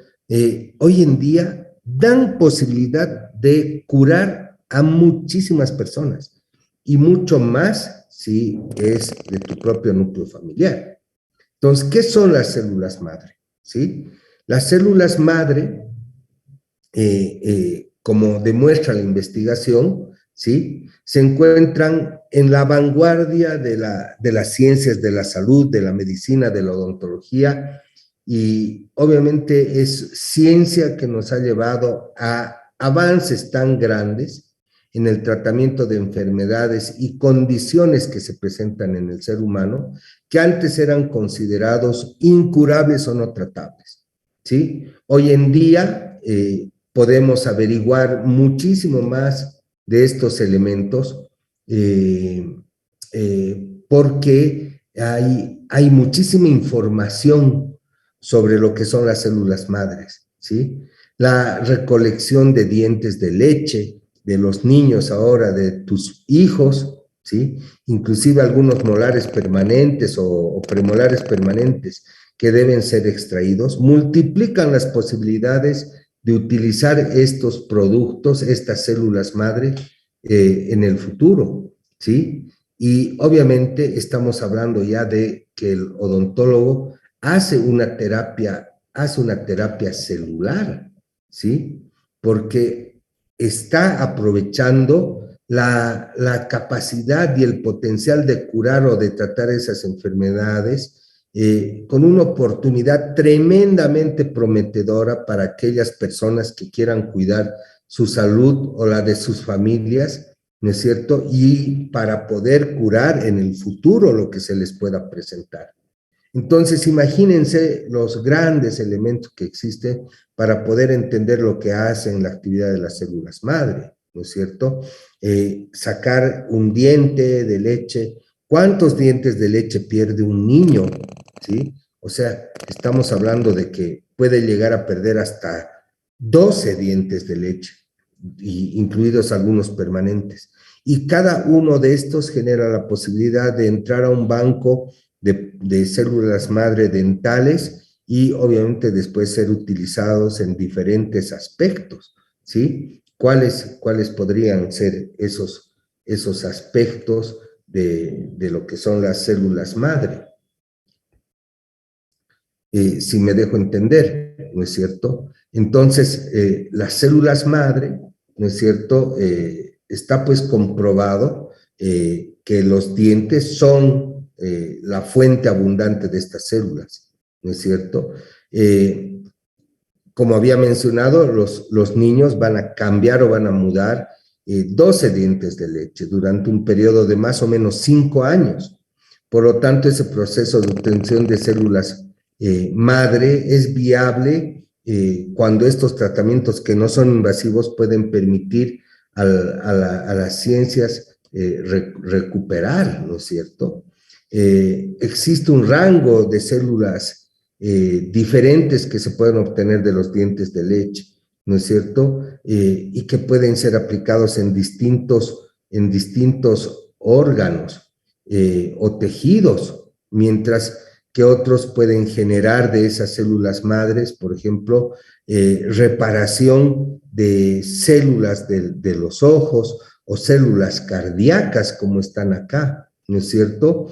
hoy en día dan posibilidad de curar a muchísimas personas y mucho más si es de tu propio núcleo familiar. Entonces, ¿qué son las células madre? ¿Sí? Las células madre, como demuestra la investigación, ¿sí?, se encuentran en la vanguardia de las ciencias de la salud, de la medicina, de la odontología, y obviamente es ciencia que nos ha llevado a avances tan grandes en el tratamiento de enfermedades y condiciones que se presentan en el ser humano, que antes eran considerados incurables o no tratables, ¿sí? Hoy en día podemos averiguar muchísimo más de estos elementos porque hay muchísima información sobre lo que son las células madres, ¿sí? La recolección de dientes de leche de los niños ahora, de tus hijos, ¿sí? Inclusive algunos molares permanentes o premolares permanentes que deben ser extraídos, multiplican las posibilidades de utilizar estos productos, estas células madre, en el futuro, ¿sí? Y obviamente estamos hablando ya de que el odontólogo hace una terapia celular, ¿sí? Porque está aprovechando la capacidad y el potencial de curar o de tratar esas enfermedades con una oportunidad tremendamente prometedora para aquellas personas que quieran cuidar su salud o la de sus familias, ¿no es cierto? Y para poder curar en el futuro lo que se les pueda presentar. Entonces, imagínense los grandes elementos que existen para poder entender lo que hacen la actividad de las células madre, ¿no es cierto? Sacar un diente de leche, ¿cuántos dientes de leche pierde un niño? ¿Sí? O sea, estamos hablando de que puede llegar a perder hasta 12 dientes de leche, incluidos algunos permanentes. Y cada uno de estos genera la posibilidad de entrar a un banco de células madre dentales y obviamente después ser utilizados en diferentes aspectos, ¿sí? ¿Cuáles podrían ser esos aspectos de lo que son las células madre? Si me dejo entender, ¿no es cierto? Entonces, las células madre, ¿no es cierto? Está pues comprobado que los dientes son la fuente abundante de estas células, ¿no es cierto? Como había mencionado, los niños van a cambiar o van a mudar 12 dientes de leche durante un periodo de más o menos 5 años. Por lo tanto, ese proceso de obtención de células madre es viable cuando estos tratamientos que no son invasivos pueden permitir a las ciencias recuperar, ¿no es cierto? Existe un rango de células diferentes que se pueden obtener de los dientes de leche, ¿no es cierto? Y que pueden ser aplicados en distintos órganos o tejidos, mientras que otros pueden generar de esas células madres, por ejemplo, reparación de células de los ojos o células cardíacas como están acá, ¿no es cierto?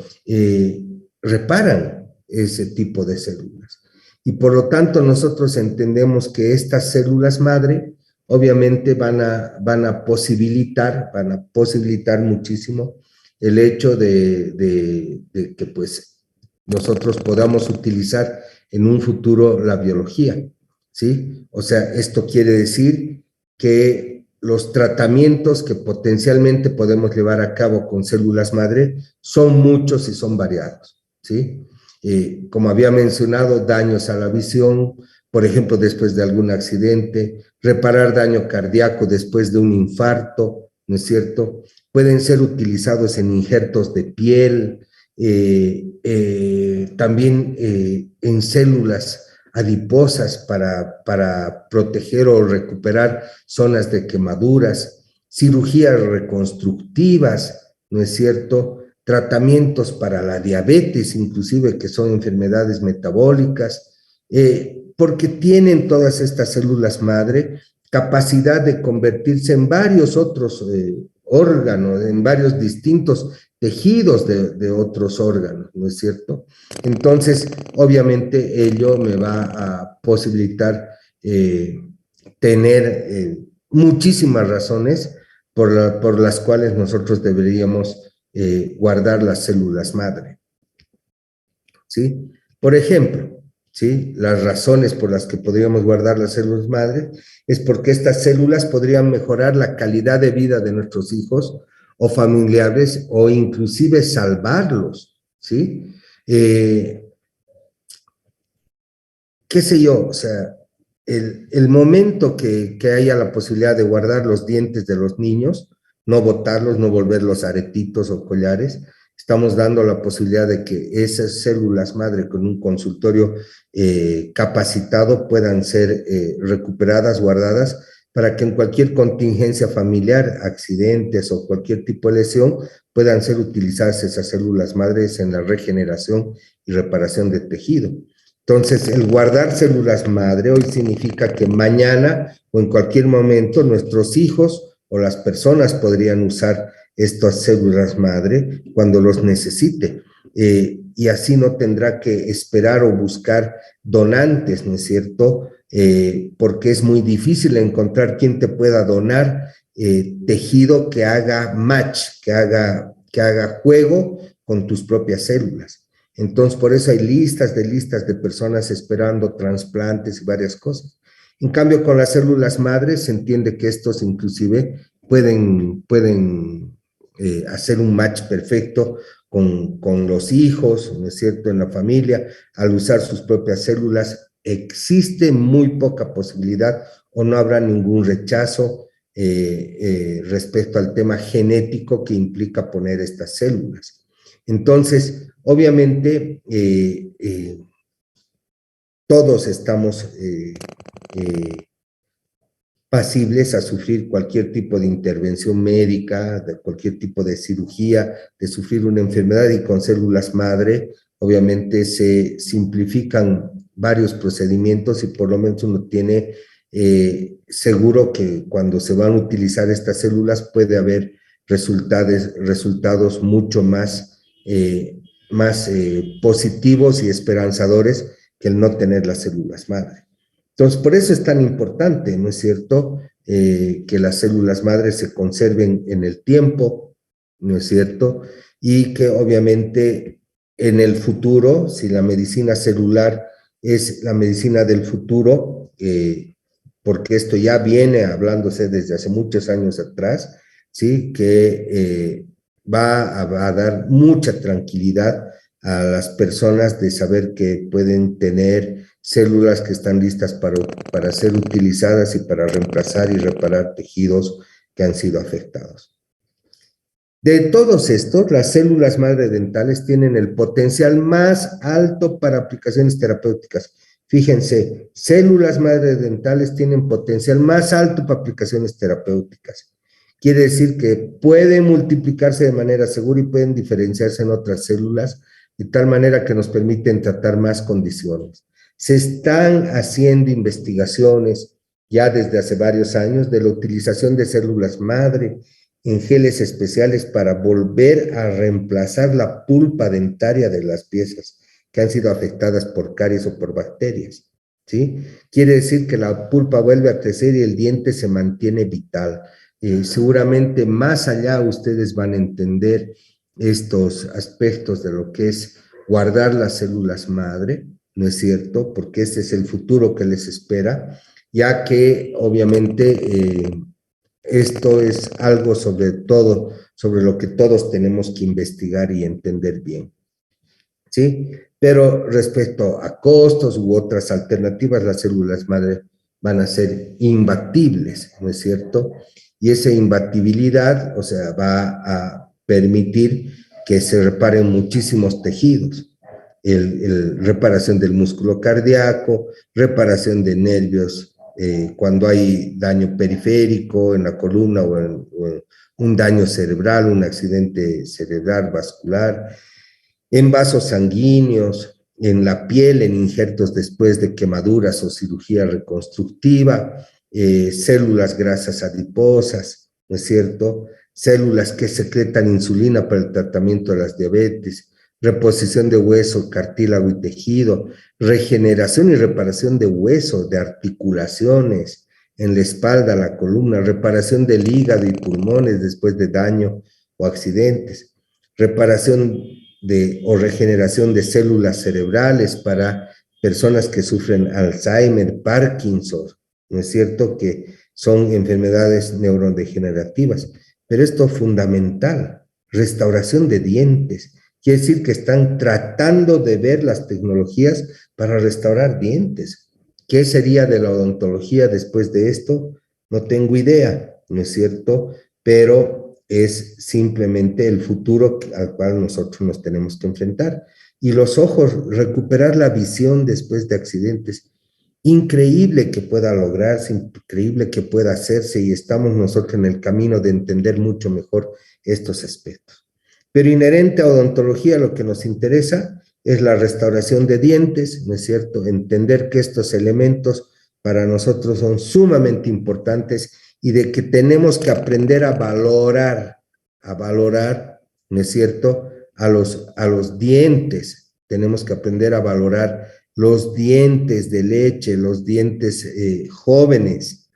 Reparan ese tipo de células. Y por lo tanto nosotros entendemos que estas células madre obviamente van a posibilitar muchísimo el hecho de que pues nosotros podamos utilizar en un futuro la biología, ¿sí? O sea, esto quiere decir que los tratamientos que potencialmente podemos llevar a cabo con células madre son muchos y son variados, ¿sí? Como había mencionado, daños a la visión, por ejemplo, después de algún accidente, reparar daño cardíaco después de un infarto, ¿no es cierto? Pueden ser utilizados en injertos de piel, también en células adiposas para proteger o recuperar zonas de quemaduras, cirugías reconstructivas, ¿no es cierto? Tratamientos para la diabetes, inclusive que son enfermedades metabólicas, porque tienen todas estas células madre capacidad de convertirse en varios otros órganos, en varios distintos tejidos de otros órganos, ¿no es cierto? Entonces, obviamente, ello me va a posibilitar tener muchísimas razones por las cuales nosotros deberíamos guardar las células madre, ¿sí? Por ejemplo, ¿sí? Las razones por las que podríamos guardar las células madre es porque estas células podrían mejorar la calidad de vida de nuestros hijos o familiares o inclusive salvarlos, ¿sí? Qué sé yo, o sea, el momento que haya la posibilidad de guardar los dientes de los niños, no botarlos, no volverlos aretitos o collares, estamos dando la posibilidad de que esas células madre con un consultorio capacitado puedan ser recuperadas, guardadas, para que en cualquier contingencia familiar, accidentes o cualquier tipo de lesión, puedan ser utilizadas esas células madres en la regeneración y reparación de tejido. Entonces, el guardar células madre hoy significa que mañana o en cualquier momento nuestros hijos o las personas podrían usar estas células madre cuando los necesite. Y así no tendrá que esperar o buscar donantes, ¿no es cierto? Porque es muy difícil encontrar quien te pueda donar tejido que haga match, que haga juego con tus propias células. Entonces, por eso hay listas de personas esperando trasplantes y varias cosas. En cambio, con las células madres se entiende que estos inclusive pueden hacer un match perfecto con los hijos, ¿no es cierto?, en la familia, al usar sus propias células. Existe muy poca posibilidad o no habrá ningún rechazo respecto al tema genético que implica poner estas células. Entonces, obviamente, todos estamos pasibles a sufrir cualquier tipo de intervención médica, de cualquier tipo de cirugía, de sufrir una enfermedad, y con células madre, obviamente se simplifican varios procedimientos y por lo menos uno tiene seguro que cuando se van a utilizar estas células puede haber resultados mucho más positivos y esperanzadores que el no tener las células madre. Entonces, por eso es tan importante, ¿no es cierto?, que las células madres se conserven en el tiempo, ¿no es cierto?, y que obviamente en el futuro, si la medicina celular es la medicina del futuro, porque esto ya viene hablándose desde hace muchos años atrás, ¿sí?, que va a dar mucha tranquilidad a las personas de saber que pueden tener células que están listas para ser utilizadas y para reemplazar y reparar tejidos que han sido afectados. De todos estos, las células madre dentales tienen el potencial más alto para aplicaciones terapéuticas. Fíjense, células madre dentales tienen potencial más alto para aplicaciones terapéuticas. Quiere decir que pueden multiplicarse de manera segura y pueden diferenciarse en otras células de tal manera que nos permiten tratar más condiciones. Se están haciendo investigaciones ya desde hace varios años de la utilización de células madre en geles especiales para volver a reemplazar la pulpa dentaria de las piezas que han sido afectadas por caries o por bacterias, ¿sí? Quiere decir que la pulpa vuelve a crecer y el diente se mantiene vital. Seguramente más allá ustedes van a entender estos aspectos de lo que es guardar las células madre, ¿no es cierto?, porque este es el futuro que les espera, ya que obviamente esto es algo sobre lo que todos tenemos que investigar y entender bien, ¿sí? Pero respecto a costos u otras alternativas, las células madre van a ser imbatibles, ¿no es cierto? Y esa imbatibilidad, o sea, va a permitir que se reparen muchísimos tejidos. Reparación del músculo cardíaco, reparación de nervios cuando hay daño periférico en la columna o en un daño cerebral, un accidente cerebral vascular, en vasos sanguíneos, en la piel, en injertos después de quemaduras o cirugía reconstructiva, células grasas adiposas, ¿no es cierto?, células que secretan insulina para el tratamiento de las diabetes, reposición de hueso, cartílago y tejido, regeneración y reparación de huesos, de articulaciones, en la espalda, la columna, reparación del hígado y pulmones después de daño o accidentes, reparación o regeneración de células cerebrales para personas que sufren Alzheimer, Parkinson, ¿no es cierto?, que son enfermedades neurodegenerativas. Pero esto es fundamental, restauración de dientes. Quiere decir que están tratando de ver las tecnologías para restaurar dientes. ¿Qué sería de la odontología después de esto? No tengo idea, ¿no es cierto? Pero es simplemente el futuro al cual nosotros nos tenemos que enfrentar. Y los ojos, recuperar la visión después de accidentes. Increíble que pueda lograrse, increíble que pueda hacerse, y estamos nosotros en el camino de entender mucho mejor estos aspectos. Pero inherente a odontología, lo que nos interesa es la restauración de dientes, ¿no es cierto? Entender que estos elementos para nosotros son sumamente importantes y de que tenemos que aprender a valorar, ¿no es cierto?, a los dientes. Tenemos que aprender a valorar los dientes de leche, los dientes jóvenes,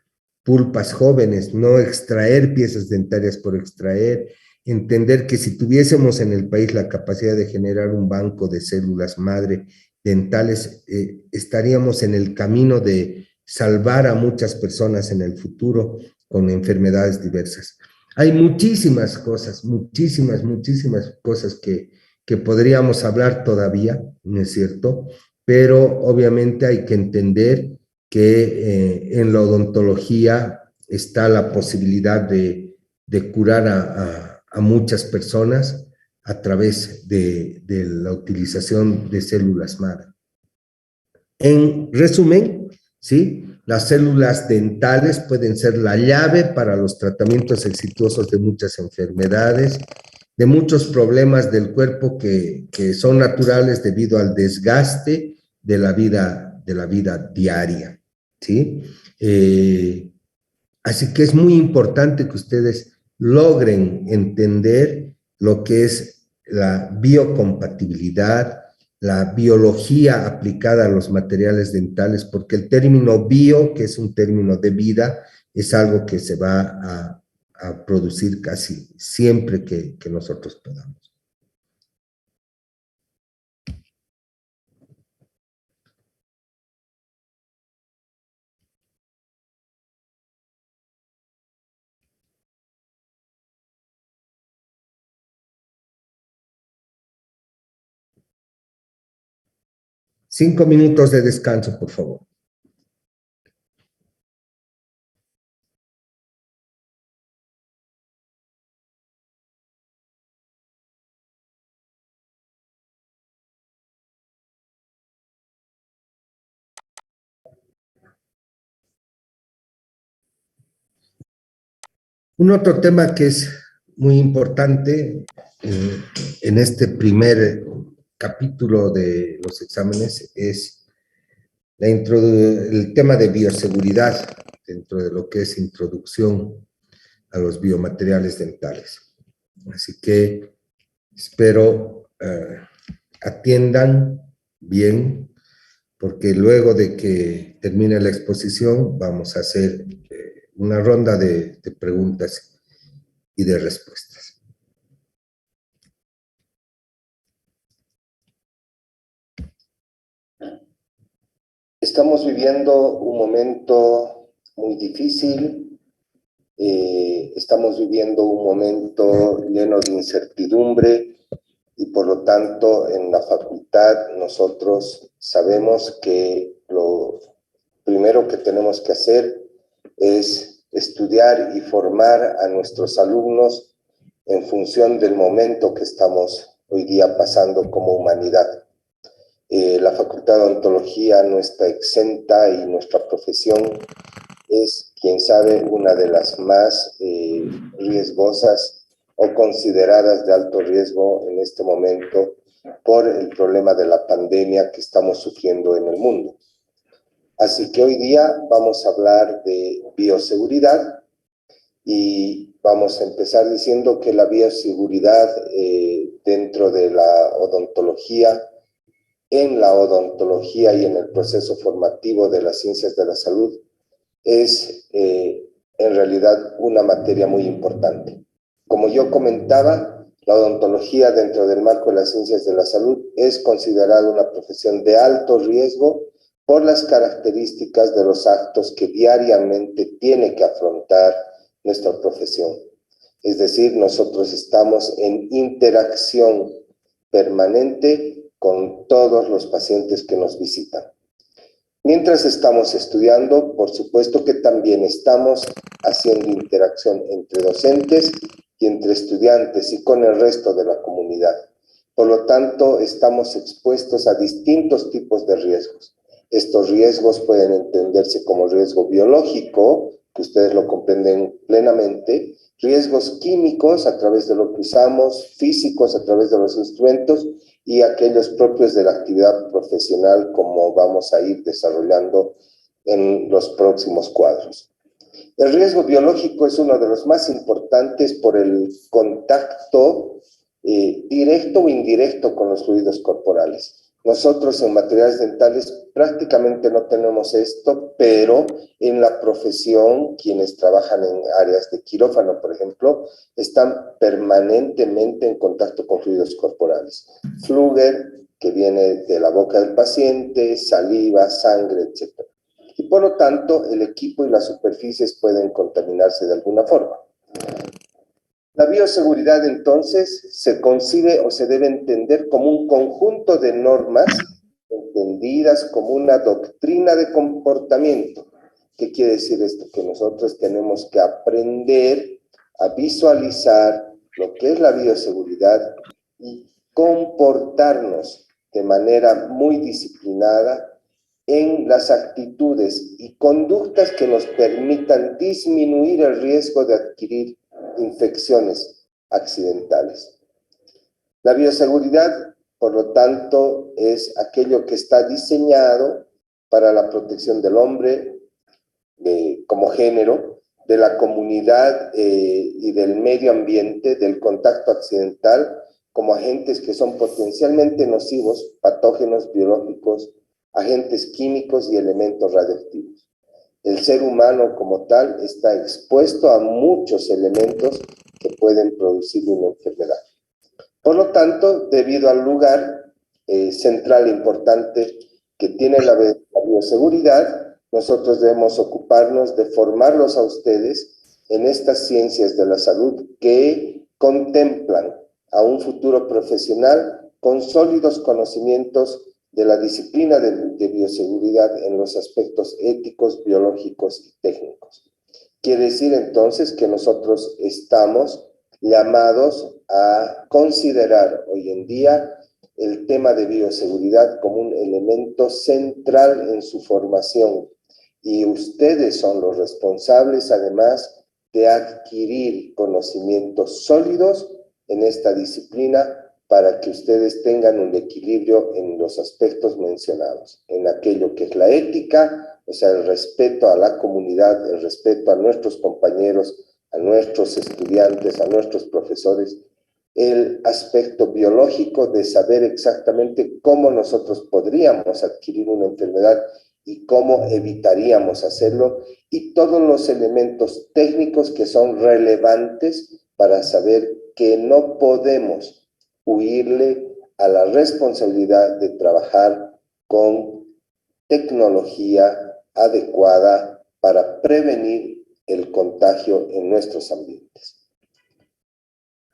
pulpas jóvenes, no extraer piezas dentarias por extraer, entender que si tuviésemos en el país la capacidad de generar un banco de células madre dentales, estaríamos en el camino de salvar a muchas personas en el futuro con enfermedades diversas. Hay muchísimas cosas que podríamos hablar todavía, ¿no es cierto? Pero obviamente hay que entender que en la odontología está la posibilidad de curar a muchas personas a través de la utilización de células madre. En resumen, ¿sí?, las células dentales pueden ser la llave para los tratamientos exitosos de muchas enfermedades, de muchos problemas del cuerpo que son naturales debido al desgaste de la vida diaria, ¿sí? Así que es muy importante que ustedes logren entender lo que es la biocompatibilidad, la biología aplicada a los materiales dentales, porque el término bio, que es un término de vida, es algo que se va a producir casi siempre que nosotros podamos. Cinco minutos de descanso, por favor. Un otro tema que es muy importante en este primer capítulo de los exámenes es el tema de bioseguridad dentro de lo que es introducción a los biomateriales dentales. Así que espero atiendan bien, porque luego de que termine la exposición vamos a hacer una ronda de preguntas y de respuestas. Estamos viviendo un momento muy difícil, estamos viviendo un momento lleno de incertidumbre y por lo tanto en la facultad nosotros sabemos que lo primero que tenemos que hacer es estudiar y formar a nuestros alumnos en función del momento que estamos hoy día pasando como humanidad. La Facultad de Odontología no está exenta y nuestra profesión es, quién sabe, una de las más riesgosas o consideradas de alto riesgo en este momento por el problema de la pandemia que estamos sufriendo en el mundo. Así que hoy día vamos a hablar de bioseguridad y vamos a empezar diciendo que la bioseguridad dentro de la odontología, en la odontología y en el proceso formativo de las ciencias de la salud es en realidad una materia muy importante. Como yo comentaba, La odontología dentro del marco de las ciencias de la salud es considerada una profesión de alto riesgo por las características de los actos que diariamente tiene que afrontar nuestra profesión. Es decir, nosotros estamos en interacción permanente con todos los pacientes que nos visitan. Mientras estamos estudiando, por supuesto que también estamos haciendo interacción entre docentes y entre estudiantes y con el resto de la comunidad. Por lo tanto, estamos expuestos a distintos tipos de riesgos. Estos riesgos pueden entenderse como riesgo biológico, que ustedes lo comprenden plenamente, riesgos químicos a través de lo que usamos, físicos a través de los instrumentos y aquellos propios de la actividad profesional, como vamos a ir desarrollando en los próximos cuadros. El riesgo biológico es uno de los más importantes por el contacto directo o indirecto con los fluidos corporales. Nosotros en materiales dentales prácticamente no tenemos esto, pero en la profesión, quienes trabajan en áreas de quirófano, por ejemplo, están permanentemente en contacto con fluidos corporales. Flúor, que viene de la boca del paciente, saliva, sangre, etc. Y por lo tanto, el equipo y las superficies pueden contaminarse de alguna forma. La bioseguridad, entonces, se concibe o se debe entender como un conjunto de normas entendidas como una doctrina de comportamiento. ¿Qué quiere decir esto? Que nosotros tenemos que aprender a visualizar lo que es la bioseguridad y comportarnos de manera muy disciplinada en las actitudes y conductas que nos permitan disminuir el riesgo de adquirir infecciones accidentales. La bioseguridad, por lo tanto, es aquello que está diseñado para la protección del hombre como género, de la comunidad y del medio ambiente, del contacto accidental, como agentes que son potencialmente nocivos, patógenos biológicos, agentes químicos y elementos radioactivos. El ser humano como tal está expuesto a muchos elementos que pueden producir una enfermedad. Por lo tanto, debido al lugar central e importante que tiene la bioseguridad, nosotros debemos ocuparnos de formarlos a ustedes en estas ciencias de la salud que contemplan a un futuro profesional con sólidos conocimientos de la disciplina de bioseguridad en los aspectos éticos, biológicos y técnicos. Quiere decir entonces que nosotros estamos llamados a considerar hoy en día el tema de bioseguridad como un elemento central en su formación y ustedes son los responsables además de adquirir conocimientos sólidos en esta disciplina para que ustedes tengan un equilibrio en los aspectos mencionados, en aquello que es la ética, o sea, el respeto a la comunidad, el respeto a nuestros compañeros, a nuestros estudiantes, a nuestros profesores, el aspecto biológico de saber exactamente cómo nosotros podríamos adquirir una enfermedad y cómo evitaríamos hacerlo, y todos los elementos técnicos que son relevantes para saber que no podemos huirle a la responsabilidad de trabajar con tecnología adecuada para prevenir el contagio en nuestros ambientes.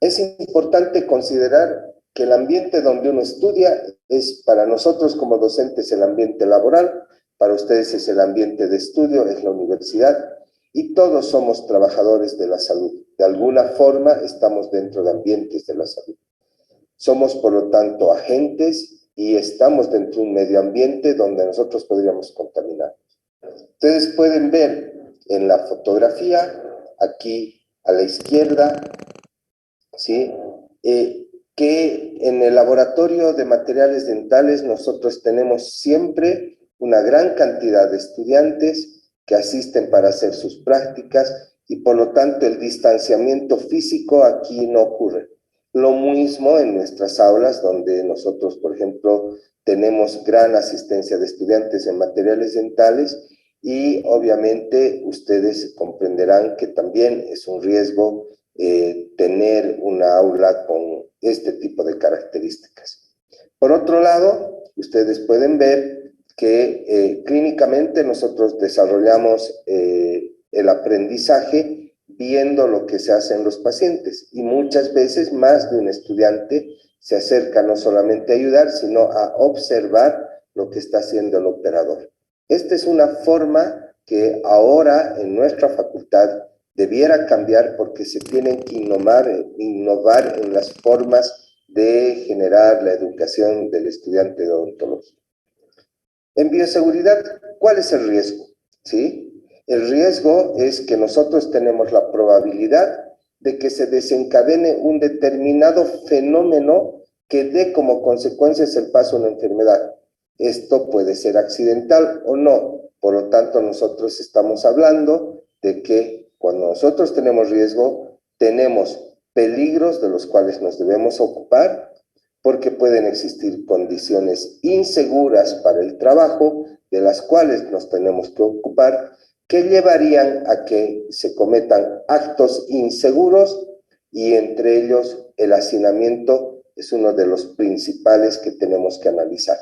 Es importante considerar que el ambiente donde uno estudia es para nosotros como docentes el ambiente laboral, para ustedes es el ambiente de estudio, es la universidad, y todos somos trabajadores de la salud. De alguna forma estamos dentro de ambientes de la salud. Somos, por lo tanto, agentes y estamos dentro de un medio ambiente donde nosotros podríamos contaminar. Ustedes pueden ver en la fotografía, aquí a la izquierda, ¿sí? Que en el laboratorio de materiales dentales nosotros tenemos siempre una gran cantidad de estudiantes que asisten para hacer sus prácticas y por lo tanto el distanciamiento físico aquí no ocurre. Lo mismo en nuestras aulas donde nosotros, por ejemplo, tenemos gran asistencia de estudiantes en materiales dentales y obviamente ustedes comprenderán que también es un riesgo tener una aula con otro lado, ustedes pueden ver que clínicamente nosotros desarrollamos el aprendizaje viendo lo que se hace en los pacientes, y muchas veces más de un estudiante se acerca no solamente a ayudar, sino a observar lo que está haciendo el operador. Esta es una forma que ahora en nuestra facultad debiera cambiar, porque se tienen que innovar en las formas de generar la educación del estudiante de odontología. En bioseguridad, ¿cuál es el riesgo? ¿Sí? El riesgo es que nosotros tenemos la probabilidad de que se desencadene un determinado fenómeno que dé como consecuencias el paso a una enfermedad. Esto puede ser accidental o no. Por lo tanto, nosotros estamos hablando de que cuando nosotros tenemos riesgo, tenemos peligros de los cuales nos debemos ocupar, porque pueden existir condiciones inseguras para el trabajo, de las cuales nos tenemos que ocupar, que llevarían a que se cometan actos inseguros, y entre ellos el hacinamiento es uno de los principales que tenemos que analizar.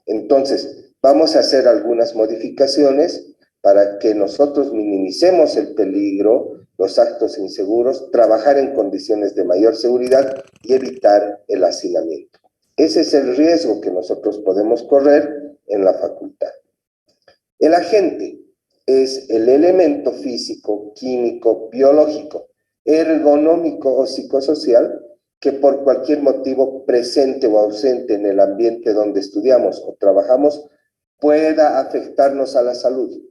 Entonces, vamos a hacer algunas modificaciones para que nosotros minimicemos el peligro, los actos inseguros, trabajar en condiciones de mayor seguridad y evitar el hacinamiento. Ese es el riesgo que nosotros podemos correr en la facultad. El agente es el elemento físico, químico, biológico, ergonómico o psicosocial que por cualquier motivo presente o ausente en el ambiente donde estudiamos o trabajamos pueda afectarnos a la salud,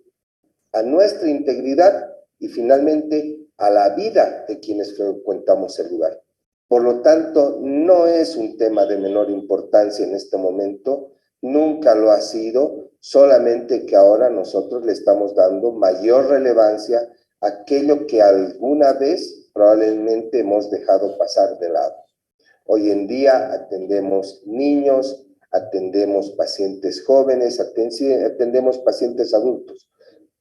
a nuestra integridad y finalmente a la vida de quienes frecuentamos el lugar. Por lo tanto, no es un tema de menor importancia en este momento, nunca lo ha sido, solamente que ahora nosotros le estamos dando mayor relevancia a aquello que alguna vez probablemente hemos dejado pasar de lado. Hoy en día atendemos niños, atendemos pacientes jóvenes, atendemos pacientes adultos,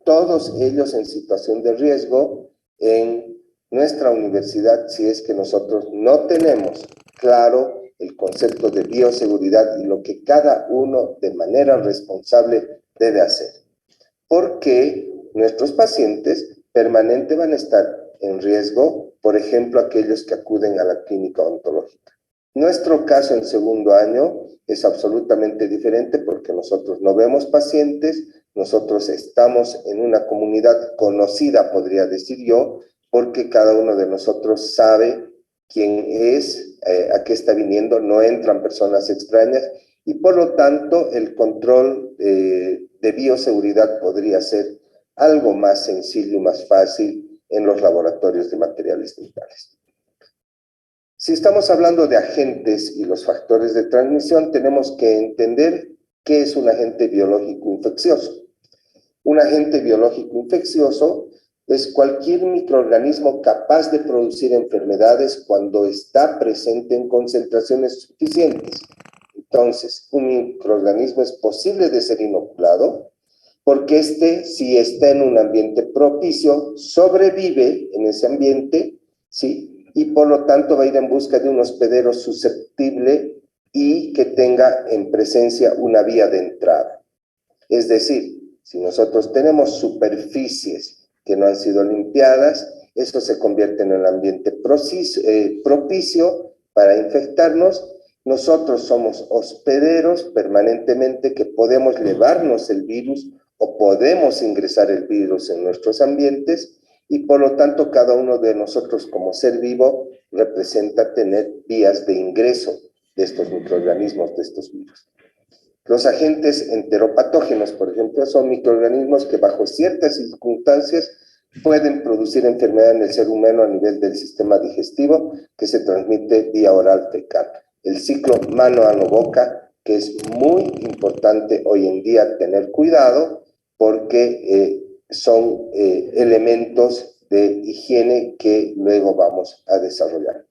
todos ellos en situación de riesgo en nuestra universidad, si es que nosotros no tenemos claro el concepto de bioseguridad y lo que cada uno de manera responsable debe hacer. Porque nuestros pacientes permanentemente van a estar en riesgo, por ejemplo, aquellos que acuden a la clínica odontológica. Nuestro caso en segundo año es absolutamente diferente porque nosotros no vemos pacientes, nosotros estamos en una comunidad conocida, podría decir yo, porque cada uno de nosotros sabe quién es, a qué está viniendo, no entran personas extrañas y por lo tanto el control de bioseguridad podría ser algo más sencillo y más fácil en los laboratorios de materiales dentales. Si estamos hablando de agentes y los factores de transmisión, tenemos que entender qué es un agente biológico infeccioso. Un agente biológico infeccioso es cualquier microorganismo capaz de producir enfermedades cuando está presente en concentraciones suficientes. Entonces, un microorganismo es posible de ser inoculado porque si está en un ambiente propicio, sobrevive en ese ambiente, ¿sí? Y por lo tanto va a ir en busca de un hospedero susceptible y que tenga en presencia una vía de entrada. Es decir, si nosotros tenemos superficies que no han sido limpiadas, esto se convierte en un ambiente propicio para infectarnos. Nosotros somos hospederos permanentemente que podemos llevarnos el virus o podemos ingresar el virus en nuestros ambientes y por lo tanto cada uno de nosotros como ser vivo representa tener vías de ingreso de estos microorganismos, de estos virus. Los agentes enteropatógenos, por ejemplo, son microorganismos que bajo ciertas circunstancias pueden producir enfermedad en el ser humano a nivel del sistema digestivo que se transmite vía oral fecal. El ciclo mano-ano-boca, que es muy importante hoy en día tener cuidado porque son elementos de higiene que luego vamos a desarrollar.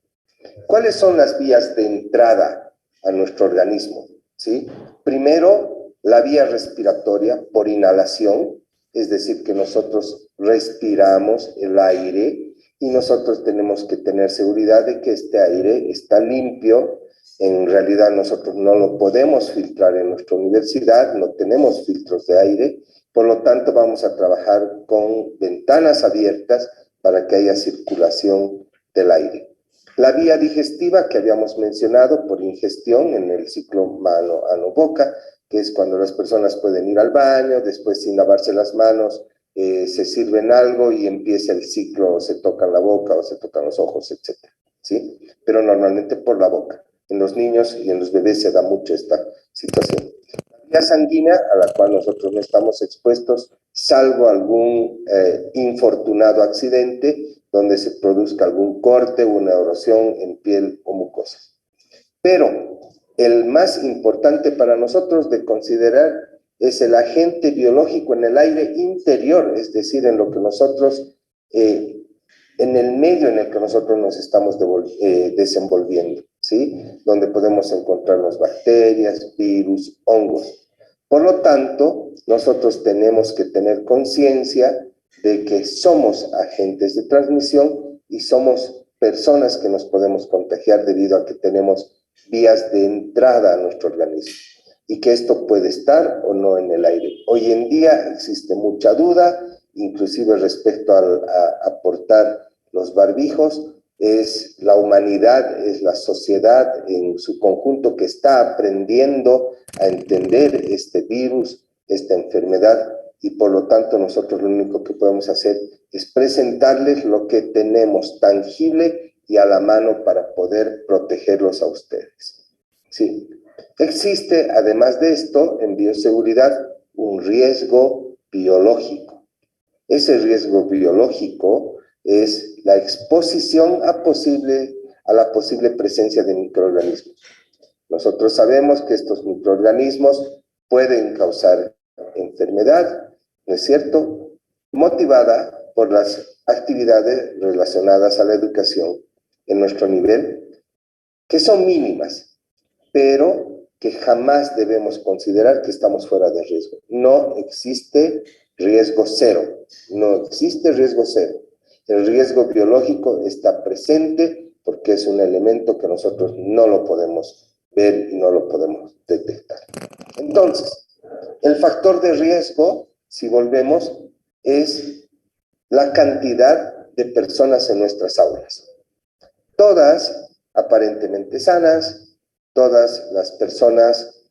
¿Cuáles son las vías de entrada a nuestro organismo? ¿Sí? Primero, la vía respiratoria por inhalación, es decir, que nosotros respiramos el aire y nosotros tenemos que tener seguridad de que este aire está limpio En realidad nosotros no lo podemos filtrar en nuestra universidad, no tenemos filtros de aire, por lo tanto vamos a trabajar con ventanas abiertas para que haya circulación del aire. La vía digestiva que habíamos mencionado por ingestión en el ciclo mano-boca, que es cuando las personas pueden ir al baño, después sin lavarse las manos, se sirven algo y empieza el ciclo, se tocan la boca o se tocan los ojos, etc. ¿Sí? Pero normalmente por la boca. En los niños y en los bebés se da mucho esta situación. La vía sanguínea, a la cual nosotros no estamos expuestos, salvo algún infortunado accidente, donde se produzca algún corte o una erosión en piel o mucosas. Pero el más importante para nosotros de considerar es el agente biológico en el aire interior, es decir, en lo que nosotros, en el medio en el que nosotros nos estamos desenvolviendo, ¿sí? Donde podemos encontrarnos bacterias, virus, hongos. Por lo tanto, nosotros tenemos que tener conciencia de que somos agentes de transmisión y somos personas que nos podemos contagiar debido a que tenemos vías de entrada a nuestro organismo y que esto puede estar o no en el aire. Hoy en día existe mucha duda, inclusive respecto a portar los barbijos. Es la humanidad, es la sociedad en su conjunto que está aprendiendo a entender este virus, esta enfermedad, y por lo tanto nosotros lo único que podemos hacer es presentarles lo que tenemos tangible y a la mano para poder protegerlos a ustedes. Sí. Existe, además de esto, en bioseguridad, un riesgo biológico. Ese riesgo biológico es la exposición a la posible presencia de microorganismos. Nosotros sabemos que estos microorganismos pueden causar enfermedad, ¿no es cierto?, motivada por las actividades relacionadas a la educación en nuestro nivel, que son mínimas, pero que jamás debemos considerar que estamos fuera de riesgo. No existe riesgo cero, no existe riesgo cero. El riesgo biológico está presente porque es un elemento que nosotros no lo podemos ver y no lo podemos detectar. Entonces, el factor de riesgo, si volvemos, es la cantidad de personas en nuestras aulas. Todas aparentemente sanas, todas las personas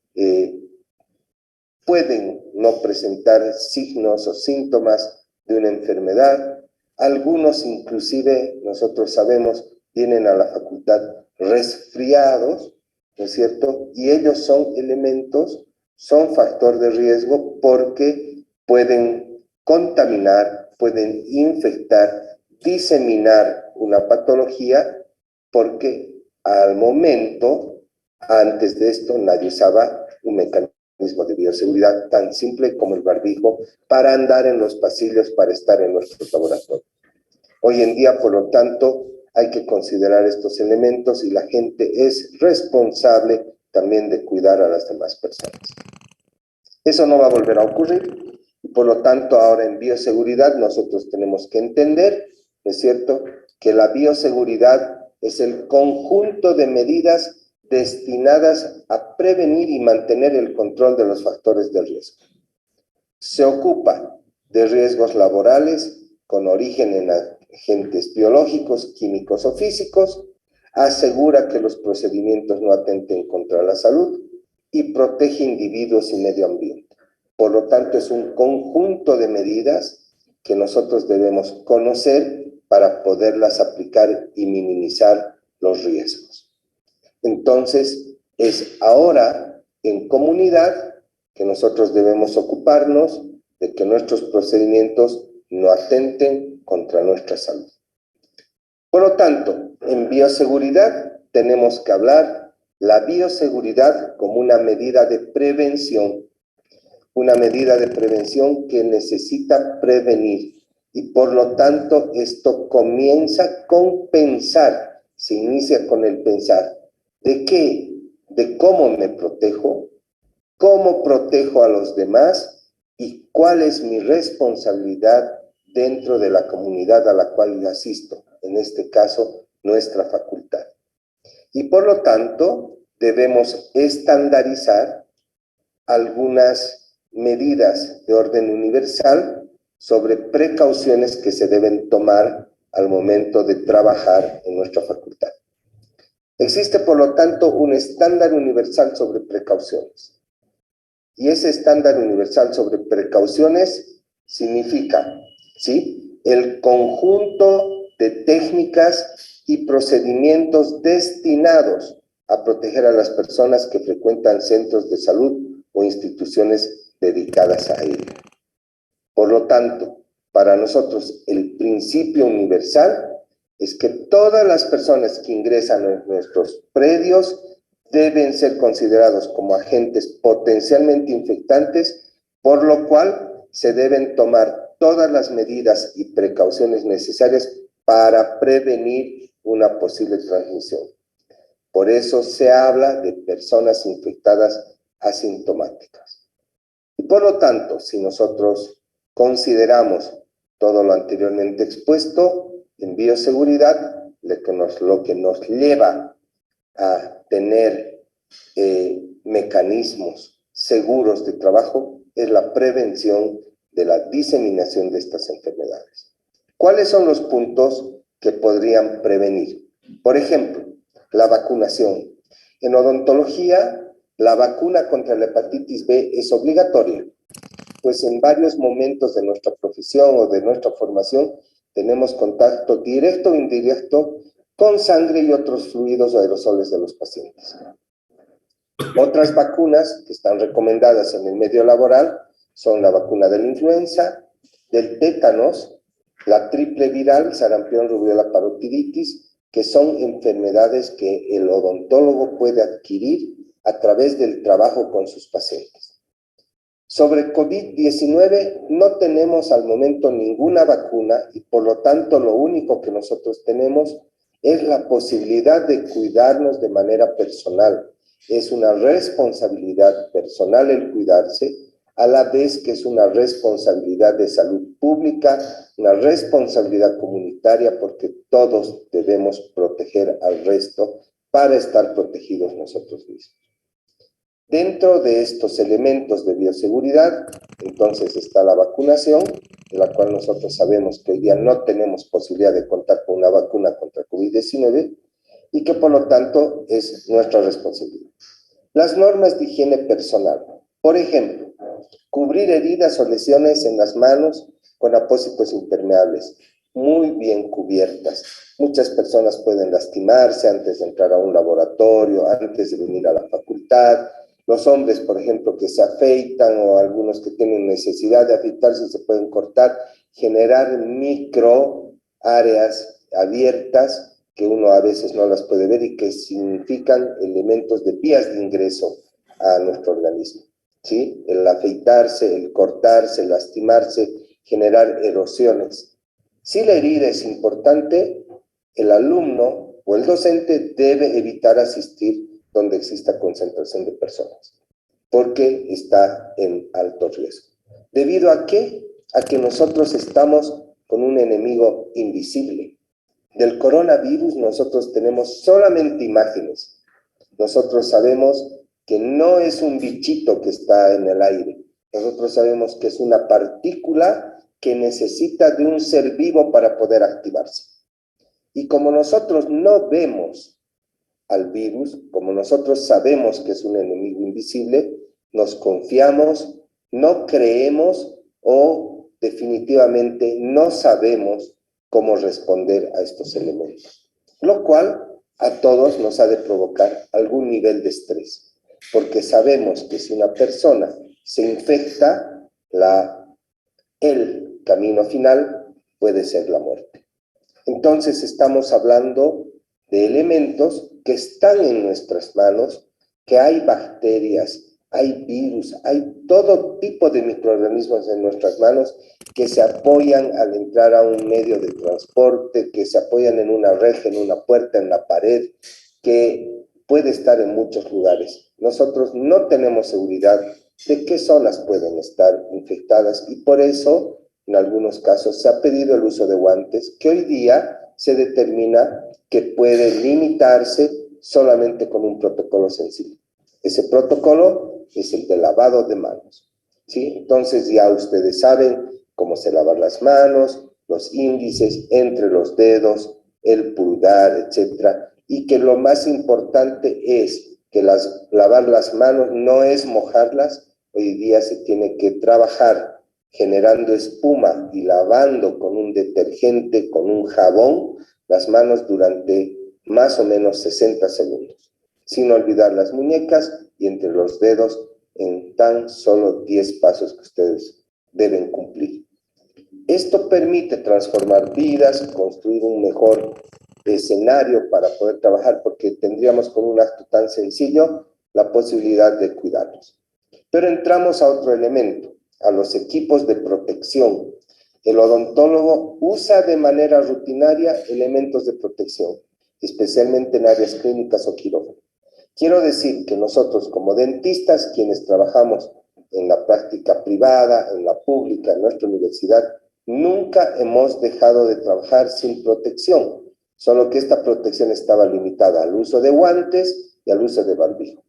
pueden no presentar signos o síntomas de una enfermedad. Algunos inclusive, nosotros sabemos, vienen a la facultad resfriados, ¿no es cierto? Y ellos son elementos, son factor de riesgo porque pueden contaminar, pueden infectar, diseminar una patología, porque al momento, antes de esto, nadie usaba un mecanismo de bioseguridad tan simple como el barbijo para andar en los pasillos, para estar en nuestros laboratorios. Hoy en día, por lo tanto, hay que considerar estos elementos y la gente es responsable también de cuidar a las demás personas. Eso no va a volver a ocurrir y por lo tanto ahora en bioseguridad nosotros tenemos que entender, ¿no es cierto?, que la bioseguridad es el conjunto de medidas destinadas a prevenir y mantener el control de los factores de riesgo. Se ocupa de riesgos laborales con origen en agentes biológicos, químicos o físicos, asegura que los procedimientos no atenten contra la salud y protege individuos y medio ambiente. Por lo tanto, es un conjunto de medidas que nosotros debemos conocer para poderlas aplicar y minimizar los riesgos. Entonces, es ahora en comunidad que nosotros debemos ocuparnos de que nuestros procedimientos no atenten contra nuestra salud. Por lo tanto, en bioseguridad tenemos que hablar la bioseguridad como una medida de prevención que necesita prevenir y por lo tanto esto comienza con pensar, se inicia con el pensar. ¿De qué? De cómo me protejo, cómo protejo a los demás y cuál es mi responsabilidad dentro de la comunidad a la cual asisto, en este caso, nuestra facultad. Y por lo tanto, debemos estandarizar algunas medidas de orden universal sobre precauciones que se deben tomar al momento de trabajar en nuestra facultad. Existe, por lo tanto, un estándar universal sobre precauciones. Y ese estándar universal sobre precauciones significa, ¿sí?, el conjunto de técnicas y procedimientos destinados a proteger a las personas que frecuentan centros de salud o instituciones dedicadas a ello. Por lo tanto, para nosotros el principio universal es que todas las personas que ingresan en nuestros predios deben ser considerados como agentes potencialmente infectantes, por lo cual se deben tomar todas las medidas y precauciones necesarias para prevenir una posible transmisión. Por eso se habla de personas infectadas asintomáticas. Y por lo tanto, si nosotros consideramos todo lo anteriormente expuesto en bioseguridad, lo que nos lleva a tener mecanismos seguros de trabajo es la prevención de la diseminación de estas enfermedades. ¿Cuáles son los puntos que podrían prevenir? Por ejemplo, la vacunación. En odontología, la vacuna contra la hepatitis B es obligatoria, pues en varios momentos de nuestra profesión o de nuestra formación tenemos contacto directo o indirecto con sangre y otros fluidos o aerosoles de los pacientes. Otras vacunas que están recomendadas en el medio laboral son la vacuna de la influenza, del tétanos, la triple viral, sarampión, rubiola, parotiditis, que son enfermedades que el odontólogo puede adquirir a través del trabajo con sus pacientes. Sobre COVID-19 no tenemos al momento ninguna vacuna y por lo tanto lo único que nosotros tenemos es la posibilidad de cuidarnos de manera personal. Es una responsabilidad personal el cuidarse, a la vez que es una responsabilidad de salud pública, una responsabilidad comunitaria, porque todos debemos proteger al resto para estar protegidos nosotros mismos. Dentro de estos elementos de bioseguridad, entonces está la vacunación, de la cual nosotros sabemos que hoy día no tenemos posibilidad de contar con una vacuna contra COVID-19 y que por lo tanto es nuestra responsabilidad. Las normas de higiene personal, por ejemplo, cubrir heridas o lesiones en las manos con apósitos impermeables, muy bien cubiertas. Muchas personas pueden lastimarse antes de entrar a un laboratorio, antes de venir a la facultad. Los hombres, por ejemplo, que se afeitan o algunos que tienen necesidad de afeitarse se pueden cortar, generar micro áreas abiertas que uno a veces no las puede ver y que significan elementos de vías de ingreso a nuestro organismo. ¿Sí? El afeitarse, el cortarse, el lastimarse, generar erosiones. Si la herida es importante, el alumno o el docente debe evitar asistir donde exista concentración de personas, porque está en alto riesgo. ¿Debido a qué? A que nosotros estamos con un enemigo invisible. Del coronavirus nosotros tenemos solamente imágenes. Nosotros sabemos que no es un bichito que está en el aire. Nosotros sabemos que es una partícula que necesita de un ser vivo para poder activarse. Y como nosotros no vemos al virus, como nosotros sabemos que es un enemigo invisible, nos confiamos, no creemos o definitivamente no sabemos cómo responder a estos elementos. Lo cual a todos nos ha de provocar algún nivel de estrés, porque sabemos que si una persona se infecta, el camino final puede ser la muerte. Entonces estamos hablando de elementos que están en nuestras manos, que hay bacterias, hay virus, hay todo tipo de microorganismos en nuestras manos que se apoyan al entrar a un medio de transporte, que se apoyan en una reja, en una puerta, en la pared, que puede estar en muchos lugares. Nosotros no tenemos seguridad de qué zonas pueden estar infectadas y por eso, en algunos casos, se ha pedido el uso de guantes, que hoy día se determina que puede limitarse solamente con un protocolo sencillo. Ese protocolo es el de lavado de manos, ¿sí? Entonces ya ustedes saben cómo se lavan las manos, los índices entre los dedos, el pulgar, etcétera, y que lo más importante es que lavar las manos no es mojarlas. Hoy día se tiene que trabajar generando espuma y lavando con un detergente, con un jabón, las manos durante más o menos 60 segundos, sin olvidar las muñecas y entre los dedos en tan solo 10 pasos que ustedes deben cumplir. Esto permite transformar vidas, construir un mejor escenario para poder trabajar, porque tendríamos con un acto tan sencillo la posibilidad de cuidarlos. Pero entramos a otro elemento, a los equipos de protección. El odontólogo usa de manera rutinaria elementos de protección, especialmente en áreas clínicas o quirófano. Quiero decir que nosotros como dentistas, quienes trabajamos en la práctica privada, en la pública, en nuestra universidad, nunca hemos dejado de trabajar sin protección, solo que esta protección estaba limitada al uso de guantes y al uso de barbijo.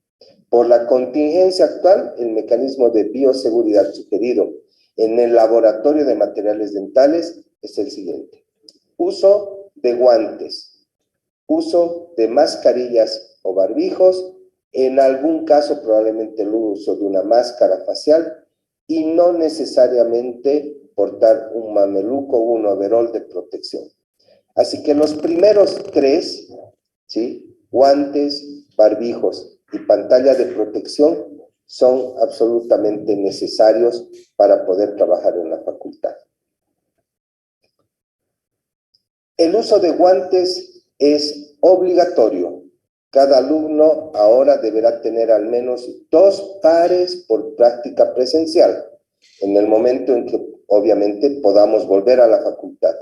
Por la contingencia actual, el mecanismo de bioseguridad sugerido en el laboratorio de materiales dentales es el siguiente: uso de guantes, uso de mascarillas o barbijos, en algún caso probablemente el uso de una máscara facial y no necesariamente portar un mameluco o un overol de protección. Así que los primeros tres, ¿sí?, guantes, barbijos y pantalla de protección, son absolutamente necesarios para poder trabajar en la facultad. El uso de guantes es obligatorio. Cada alumno ahora deberá tener al menos 2 pares por práctica presencial, en el momento en que obviamente podamos volver a la facultad.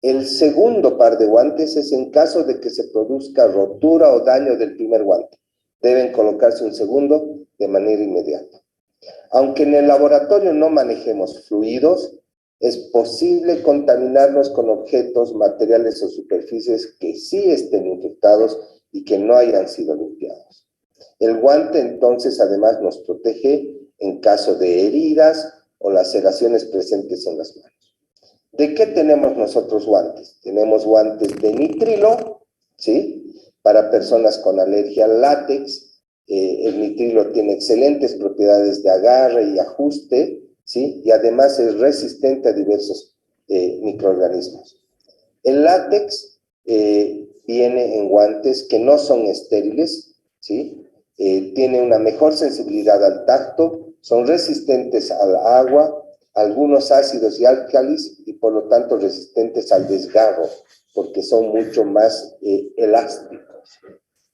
El segundo par de guantes es en caso de que se produzca rotura o daño del primer guante. Deben colocarse un segundo de manera inmediata. Aunque en el laboratorio no manejemos fluidos, es posible contaminarnos con objetos, materiales o superficies que sí estén infectados y que no hayan sido limpiados. El guante entonces además nos protege en caso de heridas o laceraciones presentes en las manos. ¿De qué tenemos nosotros guantes? Tenemos guantes de nitrilo, ¿sí?, para personas con alergia al látex. El nitrilo tiene excelentes propiedades de agarre y ajuste, ¿sí?, y además es resistente a diversos microorganismos. El látex viene en guantes que no son estériles, ¿sí?, tiene una mejor sensibilidad al tacto, son resistentes al agua, algunos ácidos y álcalis, y por lo tanto resistentes al desgarro, porque son mucho más elásticos.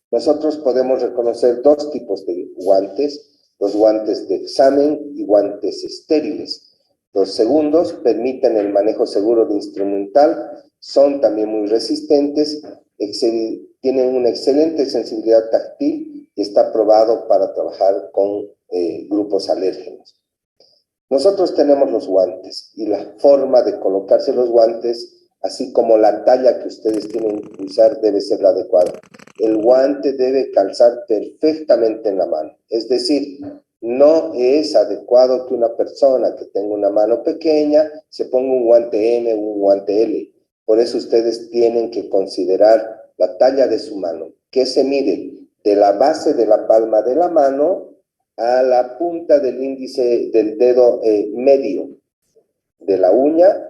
Nosotros podemos reconocer 2 tipos de guantes: los guantes de examen y guantes estériles. Los segundos permiten el manejo seguro de instrumental, son también muy resistentes, tienen una excelente sensibilidad táctil y está probado para trabajar con grupos alérgenos. Nosotros tenemos los guantes y la forma de colocarse los guantes, así como la talla que ustedes tienen que usar, debe ser la adecuada. El guante debe calzar perfectamente en la mano, es decir, no es adecuado que una persona que tenga una mano pequeña se ponga un guante M o un guante L. Por eso ustedes tienen que considerar la talla de su mano, que se mide de la base de la palma de la mano a la punta del índice del dedo medio, de la uña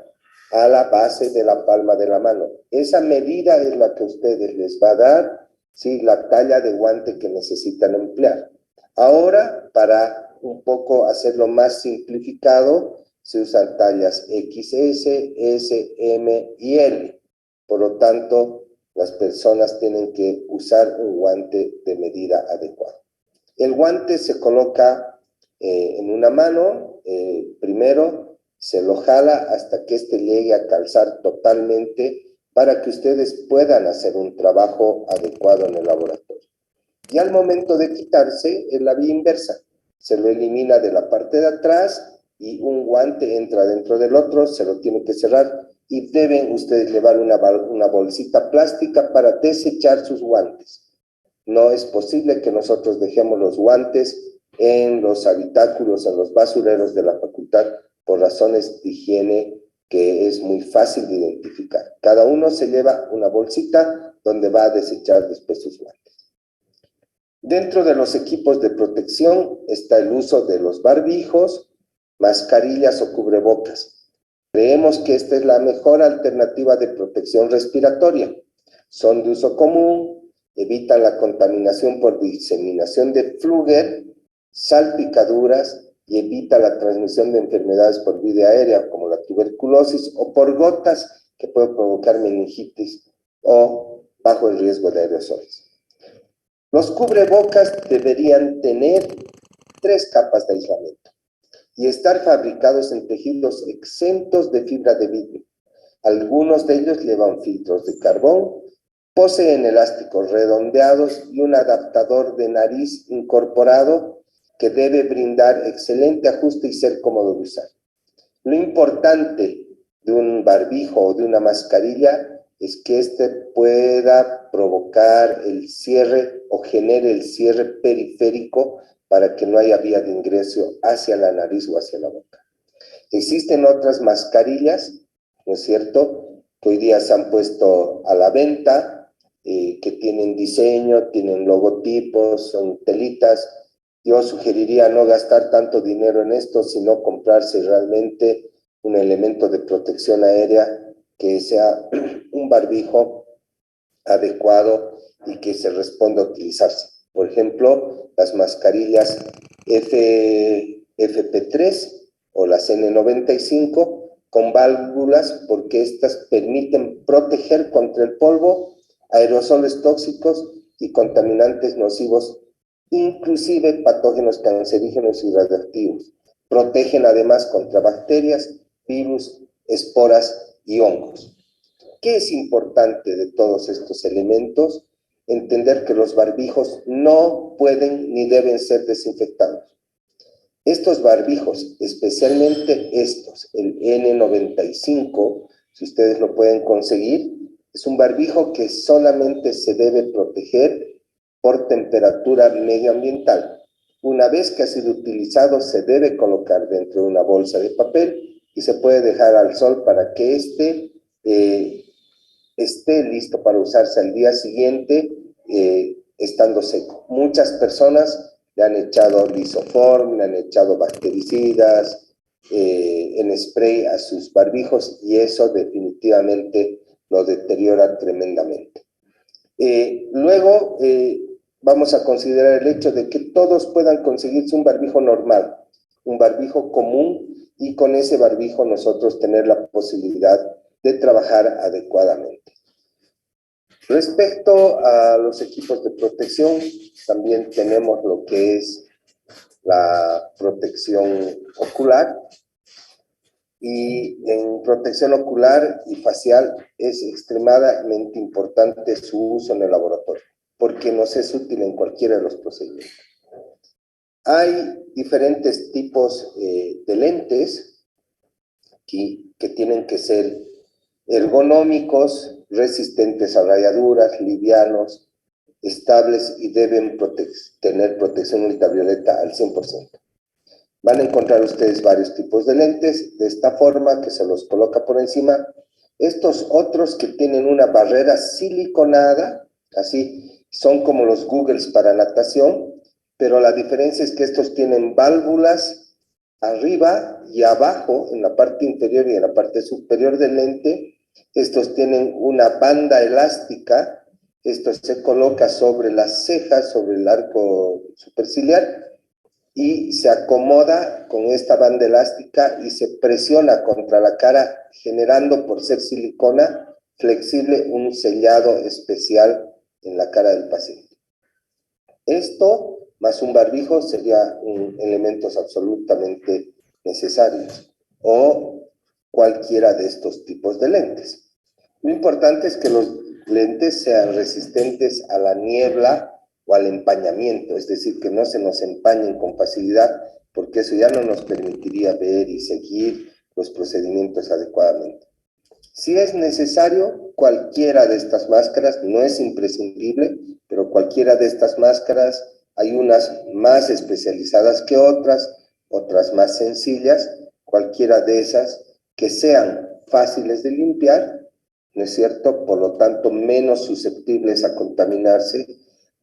a la base de la palma de la mano. Esa medida es la que ustedes les va a dar, ¿sí?, la talla de guante que necesitan emplear. Ahora, para un poco hacerlo más simplificado, se usan tallas XS, S, M y L. Por lo tanto, las personas tienen que usar un guante de medida adecuada. El guante se coloca en una mano, primero se lo jala hasta que éste llegue a calzar totalmente para que ustedes puedan hacer un trabajo adecuado en el laboratorio. Y al momento de quitarse es la vía inversa, se lo elimina de la parte de atrás y un guante entra dentro del otro, se lo tiene que cerrar y deben ustedes llevar una bolsita plástica para desechar sus guantes. No es posible que nosotros dejemos los guantes en los habitáculos, en los basureros de la facultad, por razones de higiene que es muy fácil de identificar. Cada uno se lleva una bolsita donde va a desechar después sus guantes. Dentro de los equipos de protección está el uso de los barbijos, mascarillas o cubrebocas. Creemos que esta es la mejor alternativa de protección respiratoria. Son de uso común, evitan la contaminación por diseminación de flúor, salpicaduras y evita la transmisión de enfermedades por vía aérea como la tuberculosis o por gotas que pueden provocar meningitis o bajo el riesgo de aerosoles. Los cubrebocas deberían tener 3 capas de aislamiento y estar fabricados en tejidos exentos de fibra de vidrio. Algunos de ellos llevan filtros de carbón, poseen elásticos redondeados y un adaptador de nariz incorporado que debe brindar excelente ajuste y ser cómodo de usar. Lo importante de un barbijo o de una mascarilla es que éste pueda provocar el cierre o genere el cierre periférico para que no haya vía de ingreso hacia la nariz o hacia la boca. Existen otras mascarillas, ¿no es cierto?, que hoy día se han puesto a la venta, que tienen diseño, tienen logotipos, son telitas. Yo sugeriría no gastar tanto dinero en esto, sino comprarse realmente un elemento de protección aérea que sea un barbijo adecuado y que se responda a utilizarse. Por ejemplo, las mascarillas FFP3 o las N95 con válvulas, porque estas permiten proteger contra el polvo, aerosoles tóxicos y contaminantes nocivos, inclusive patógenos cancerígenos y radioactivos. Protegen además contra bacterias, virus, esporas y hongos. ¿Qué es importante de todos estos elementos? Entender que los barbijos no pueden ni deben ser desinfectados. Estos barbijos, especialmente estos, el N95, si ustedes lo pueden conseguir, es un barbijo que solamente se debe proteger por temperatura medioambiental. Una vez que ha sido utilizado, se debe colocar dentro de una bolsa de papel y se puede dejar al sol para que esté listo para usarse al día siguiente, estando seco. Muchas personas le han echado lisoform, le han echado bactericidas en spray a sus barbijos y eso definitivamente lo deteriora tremendamente. Luego vamos a considerar el hecho de que todos puedan conseguirse un barbijo normal, un barbijo común, y con ese barbijo nosotros tener la posibilidad de trabajar adecuadamente. Respecto a los equipos de protección, también tenemos lo que es la protección ocular. Y en protección ocular y facial es extremadamente importante su uso en el laboratorio, porque nos es útil en cualquiera de los procedimientos. Hay diferentes tipos de lentes que tienen que ser ergonómicos, resistentes a rayaduras, livianos, estables y deben tener protección ultravioleta al 100%. Van a encontrar ustedes varios tipos de lentes de esta forma que se los coloca por encima. Estos otros que tienen una barrera siliconada, así, son como los Googles para natación, pero la diferencia es que estos tienen válvulas arriba y abajo, en la parte inferior y en la parte superior del lente. Estos tienen una banda elástica, esto se coloca sobre las cejas, sobre el arco superciliar, y se acomoda con esta banda elástica y se presiona contra la cara, generando, por ser silicona flexible, un sellado especial en la cara del paciente. Esto, más un barbijo, serían elementos absolutamente necesarios, o cualquiera de estos tipos de lentes. Lo importante es que los lentes sean resistentes a la niebla o al empañamiento, es decir, que no se nos empañen con facilidad, porque eso ya no nos permitiría ver y seguir los procedimientos adecuadamente. Si es necesario, cualquiera de estas máscaras, no es imprescindible, pero cualquiera de estas máscaras, hay unas más especializadas que otras más sencillas, cualquiera de esas que sean fáciles de limpiar, ¿no es cierto? Por lo tanto, menos susceptibles a contaminarse,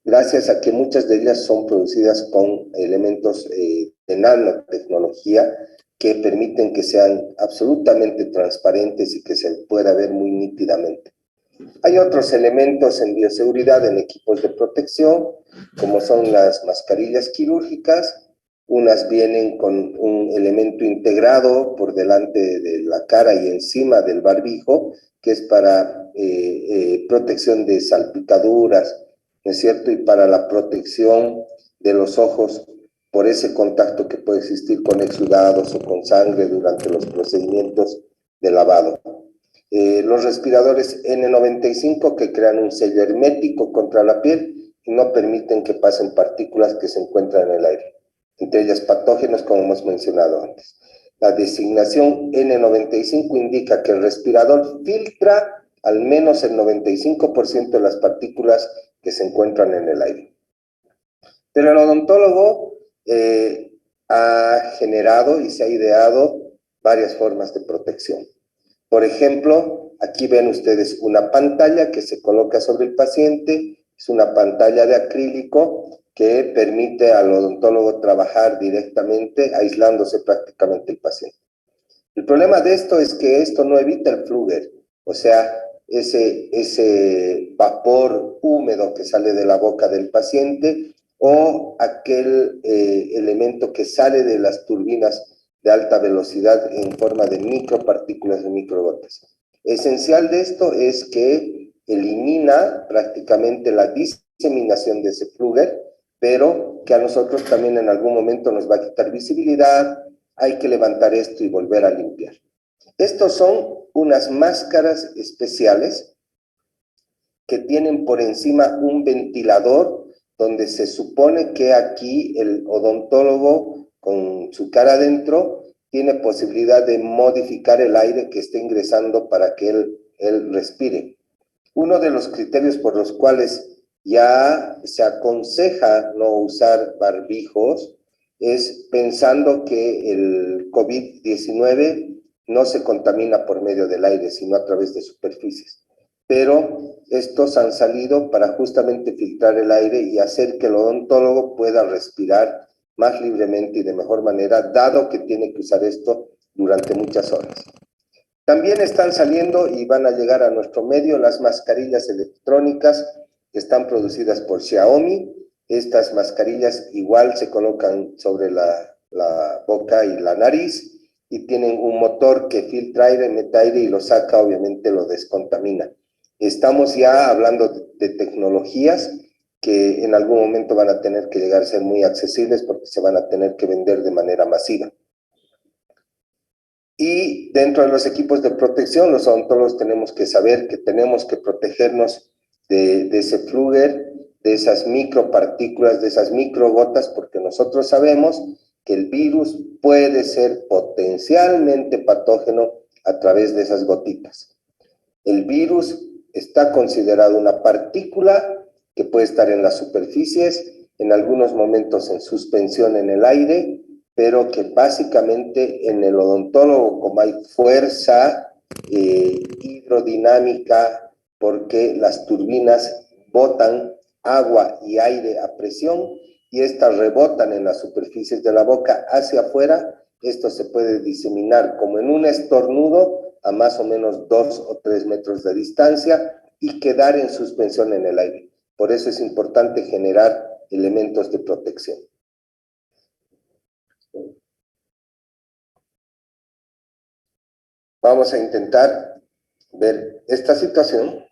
gracias a que muchas de ellas son producidas con elementos de nanotecnología que permiten que sean absolutamente transparentes y que se pueda ver muy nítidamente. Hay otros elementos en bioseguridad en equipos de protección, como son las mascarillas quirúrgicas. Unas vienen con un elemento integrado por delante de la cara y encima del barbijo, que es para protección de salpicaduras, ¿no es cierto? Y para la protección de los ojos por ese contacto que puede existir con exudados o con sangre durante los procedimientos de lavado. Los respiradores N95 que crean un sello hermético contra la piel y no permiten que pasen partículas que se encuentran en el aire, entre ellas patógenos como hemos mencionado antes. La designación N95 indica que el respirador filtra al menos el 95% de las partículas que se encuentran en el aire. Pero el odontólogo ha generado y se ha ideado varias formas de protección. Por ejemplo, aquí ven ustedes una pantalla que se coloca sobre el paciente, es una pantalla de acrílico que permite al odontólogo trabajar directamente, aislándose prácticamente el paciente. El problema de esto es que esto no evita el flúor, o sea, ese vapor húmedo que sale de la boca del paciente o aquel elemento que sale de las turbinas de alta velocidad en forma de micropartículas de microgotas. Esencial de esto es que elimina prácticamente la diseminación de ese flúor, pero que a nosotros también en algún momento nos va a quitar visibilidad, hay que levantar esto y volver a limpiar. Estos son unas máscaras especiales que tienen por encima un ventilador donde se supone que aquí el odontólogo con su cara adentro tiene posibilidad de modificar el aire que está ingresando para que él respire. Uno de los criterios por los cuales ya se aconseja no usar barbijos es pensando que el COVID-19 no se contamina por medio del aire, sino a través de superficies. Pero estos han salido para justamente filtrar el aire y hacer que el odontólogo pueda respirar más libremente y de mejor manera, dado que tiene que usar esto durante muchas horas. También están saliendo y van a llegar a nuestro medio las mascarillas electrónicas que están producidas por Xiaomi. Estas mascarillas igual se colocan sobre la boca y la nariz y tienen un motor que filtra aire, mete aire y lo saca, obviamente lo descontamina. Estamos ya hablando de tecnologías que en algún momento van a tener que llegar a ser muy accesibles porque se van a tener que vender de manera masiva. Y dentro de los equipos de protección, los odontólogos tenemos que saber que tenemos que protegernos de ese flúor, de esas micropartículas, de esas microgotas, porque nosotros sabemos que el virus puede ser potencialmente patógeno a través de esas gotitas. El virus está considerado una partícula que puede estar en las superficies, en algunos momentos en suspensión en el aire, pero que básicamente en el odontólogo, como hay fuerza hidrodinámica, porque las turbinas botan agua y aire a presión y estas rebotan en las superficies de la boca hacia afuera, esto se puede diseminar como en un estornudo a más o menos 2 o 3 metros de distancia y quedar en suspensión en el aire. Por eso es importante generar elementos de protección. Vamos a intentar ver esta situación.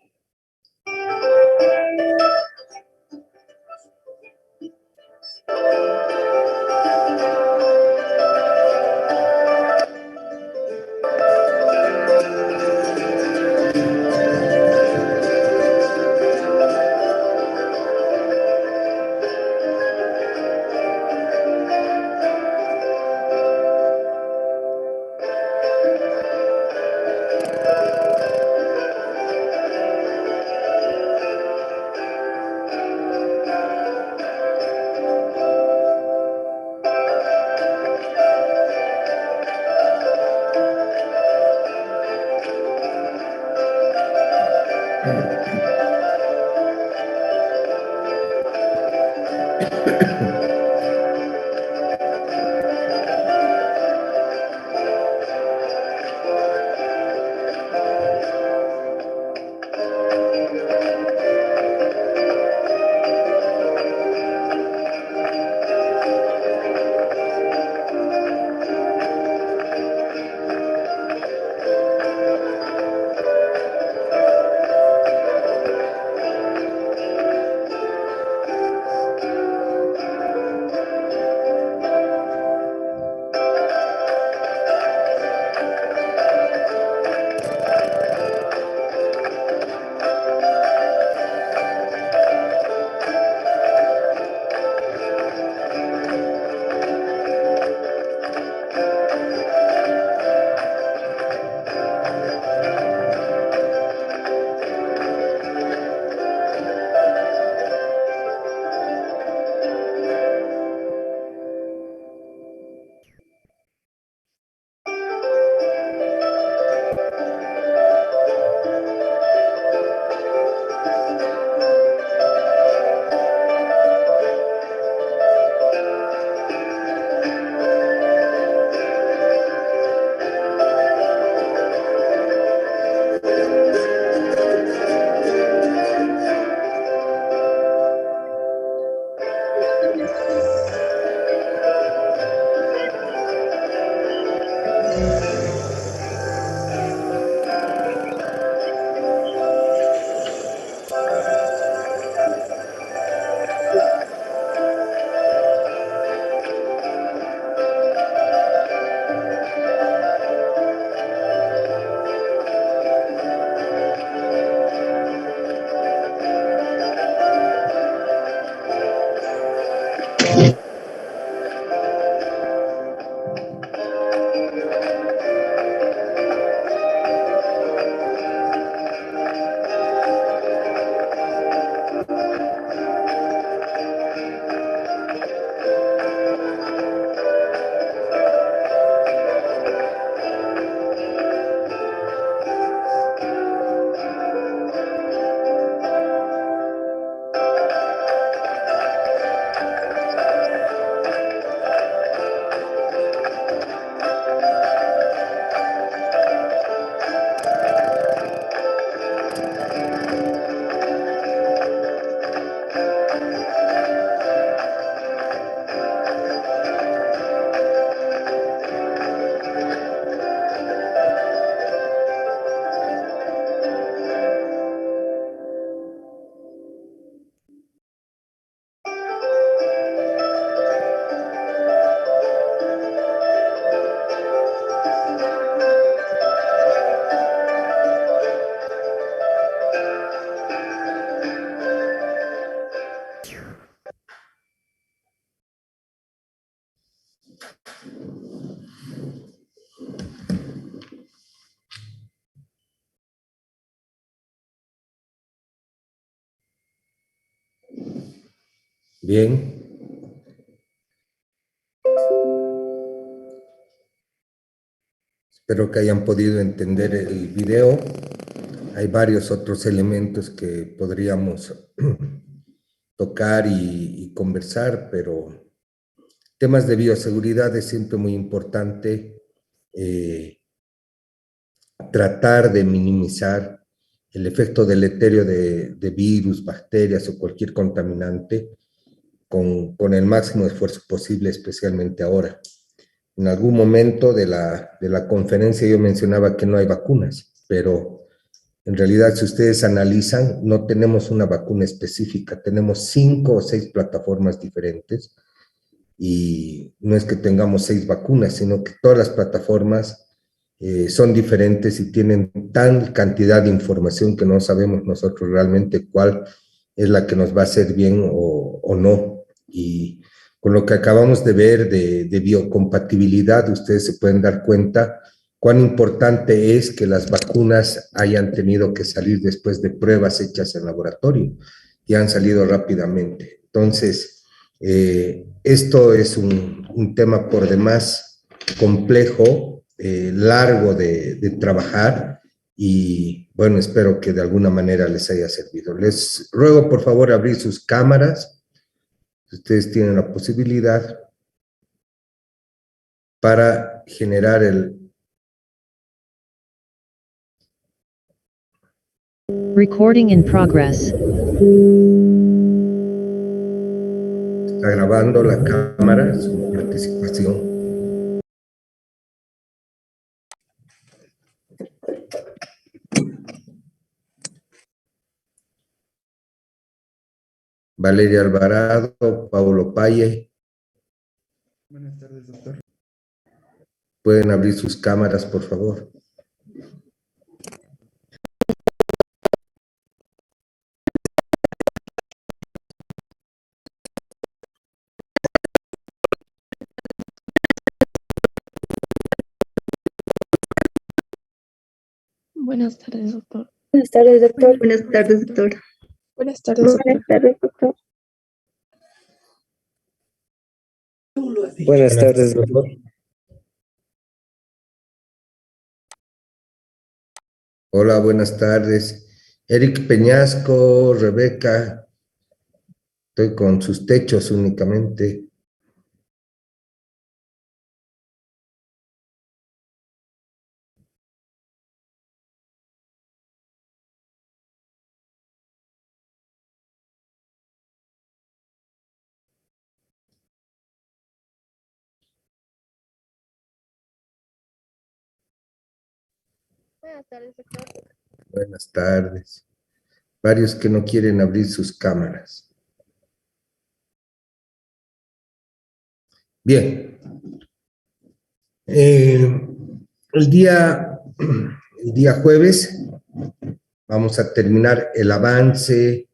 Bien. Espero que hayan podido entender el video. Hay varios otros elementos que podríamos tocar y conversar, pero temas de bioseguridad es siempre muy importante tratar de minimizar el efecto deleterio de virus, bacterias o cualquier contaminante con el máximo esfuerzo posible, especialmente ahora. En algún momento de la conferencia yo mencionaba que no hay vacunas, pero en realidad si ustedes analizan, no tenemos una vacuna específica, tenemos 5 o 6 plataformas diferentes y no es que tengamos 6 vacunas, sino que todas las plataformas son diferentes y tienen tal cantidad de información que no sabemos nosotros realmente cuál es la que nos va a hacer bien o no. Y con lo que acabamos de ver de biocompatibilidad, ustedes se pueden dar cuenta cuán importante es que las vacunas hayan tenido que salir después de pruebas hechas en laboratorio y han salido rápidamente. Entonces, esto es un tema por demás complejo, largo de trabajar y bueno, espero que de alguna manera les haya servido. Les ruego por favor abrir sus cámaras, si ustedes tienen la posibilidad, para generar el... Recording in progress. Está grabando la cámara, su participación. Valeria Alvarado, Paulo Paye. Buenas tardes, doctor. Pueden abrir sus cámaras, por favor. Buenas tardes, doctor. Buenas tardes, doctor. Buenas tardes, doctor. Buenas tardes, doctor. Buenas tardes, doctor. Buenas tardes, doctor. Hola, buenas tardes. Eric Peñasco, Rebeca, estoy con sus techos únicamente. Buenas tardes, doctor. Buenas tardes. Varios que no quieren abrir sus cámaras. Bien. El día jueves vamos a terminar el avance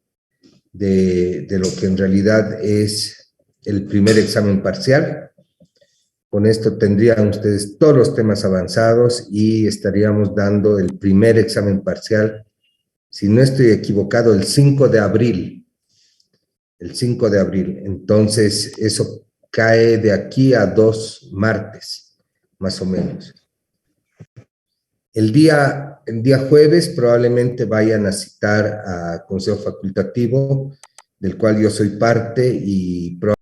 de lo que en realidad es el primer examen parcial. Con esto tendrían ustedes todos los temas avanzados y estaríamos dando el primer examen parcial, si no estoy equivocado, el 5 de abril. El 5 de abril. Entonces, eso cae de aquí a 2 martes, más o menos. El día jueves probablemente vayan a citar a Consejo Facultativo, del cual yo soy parte, y probablemente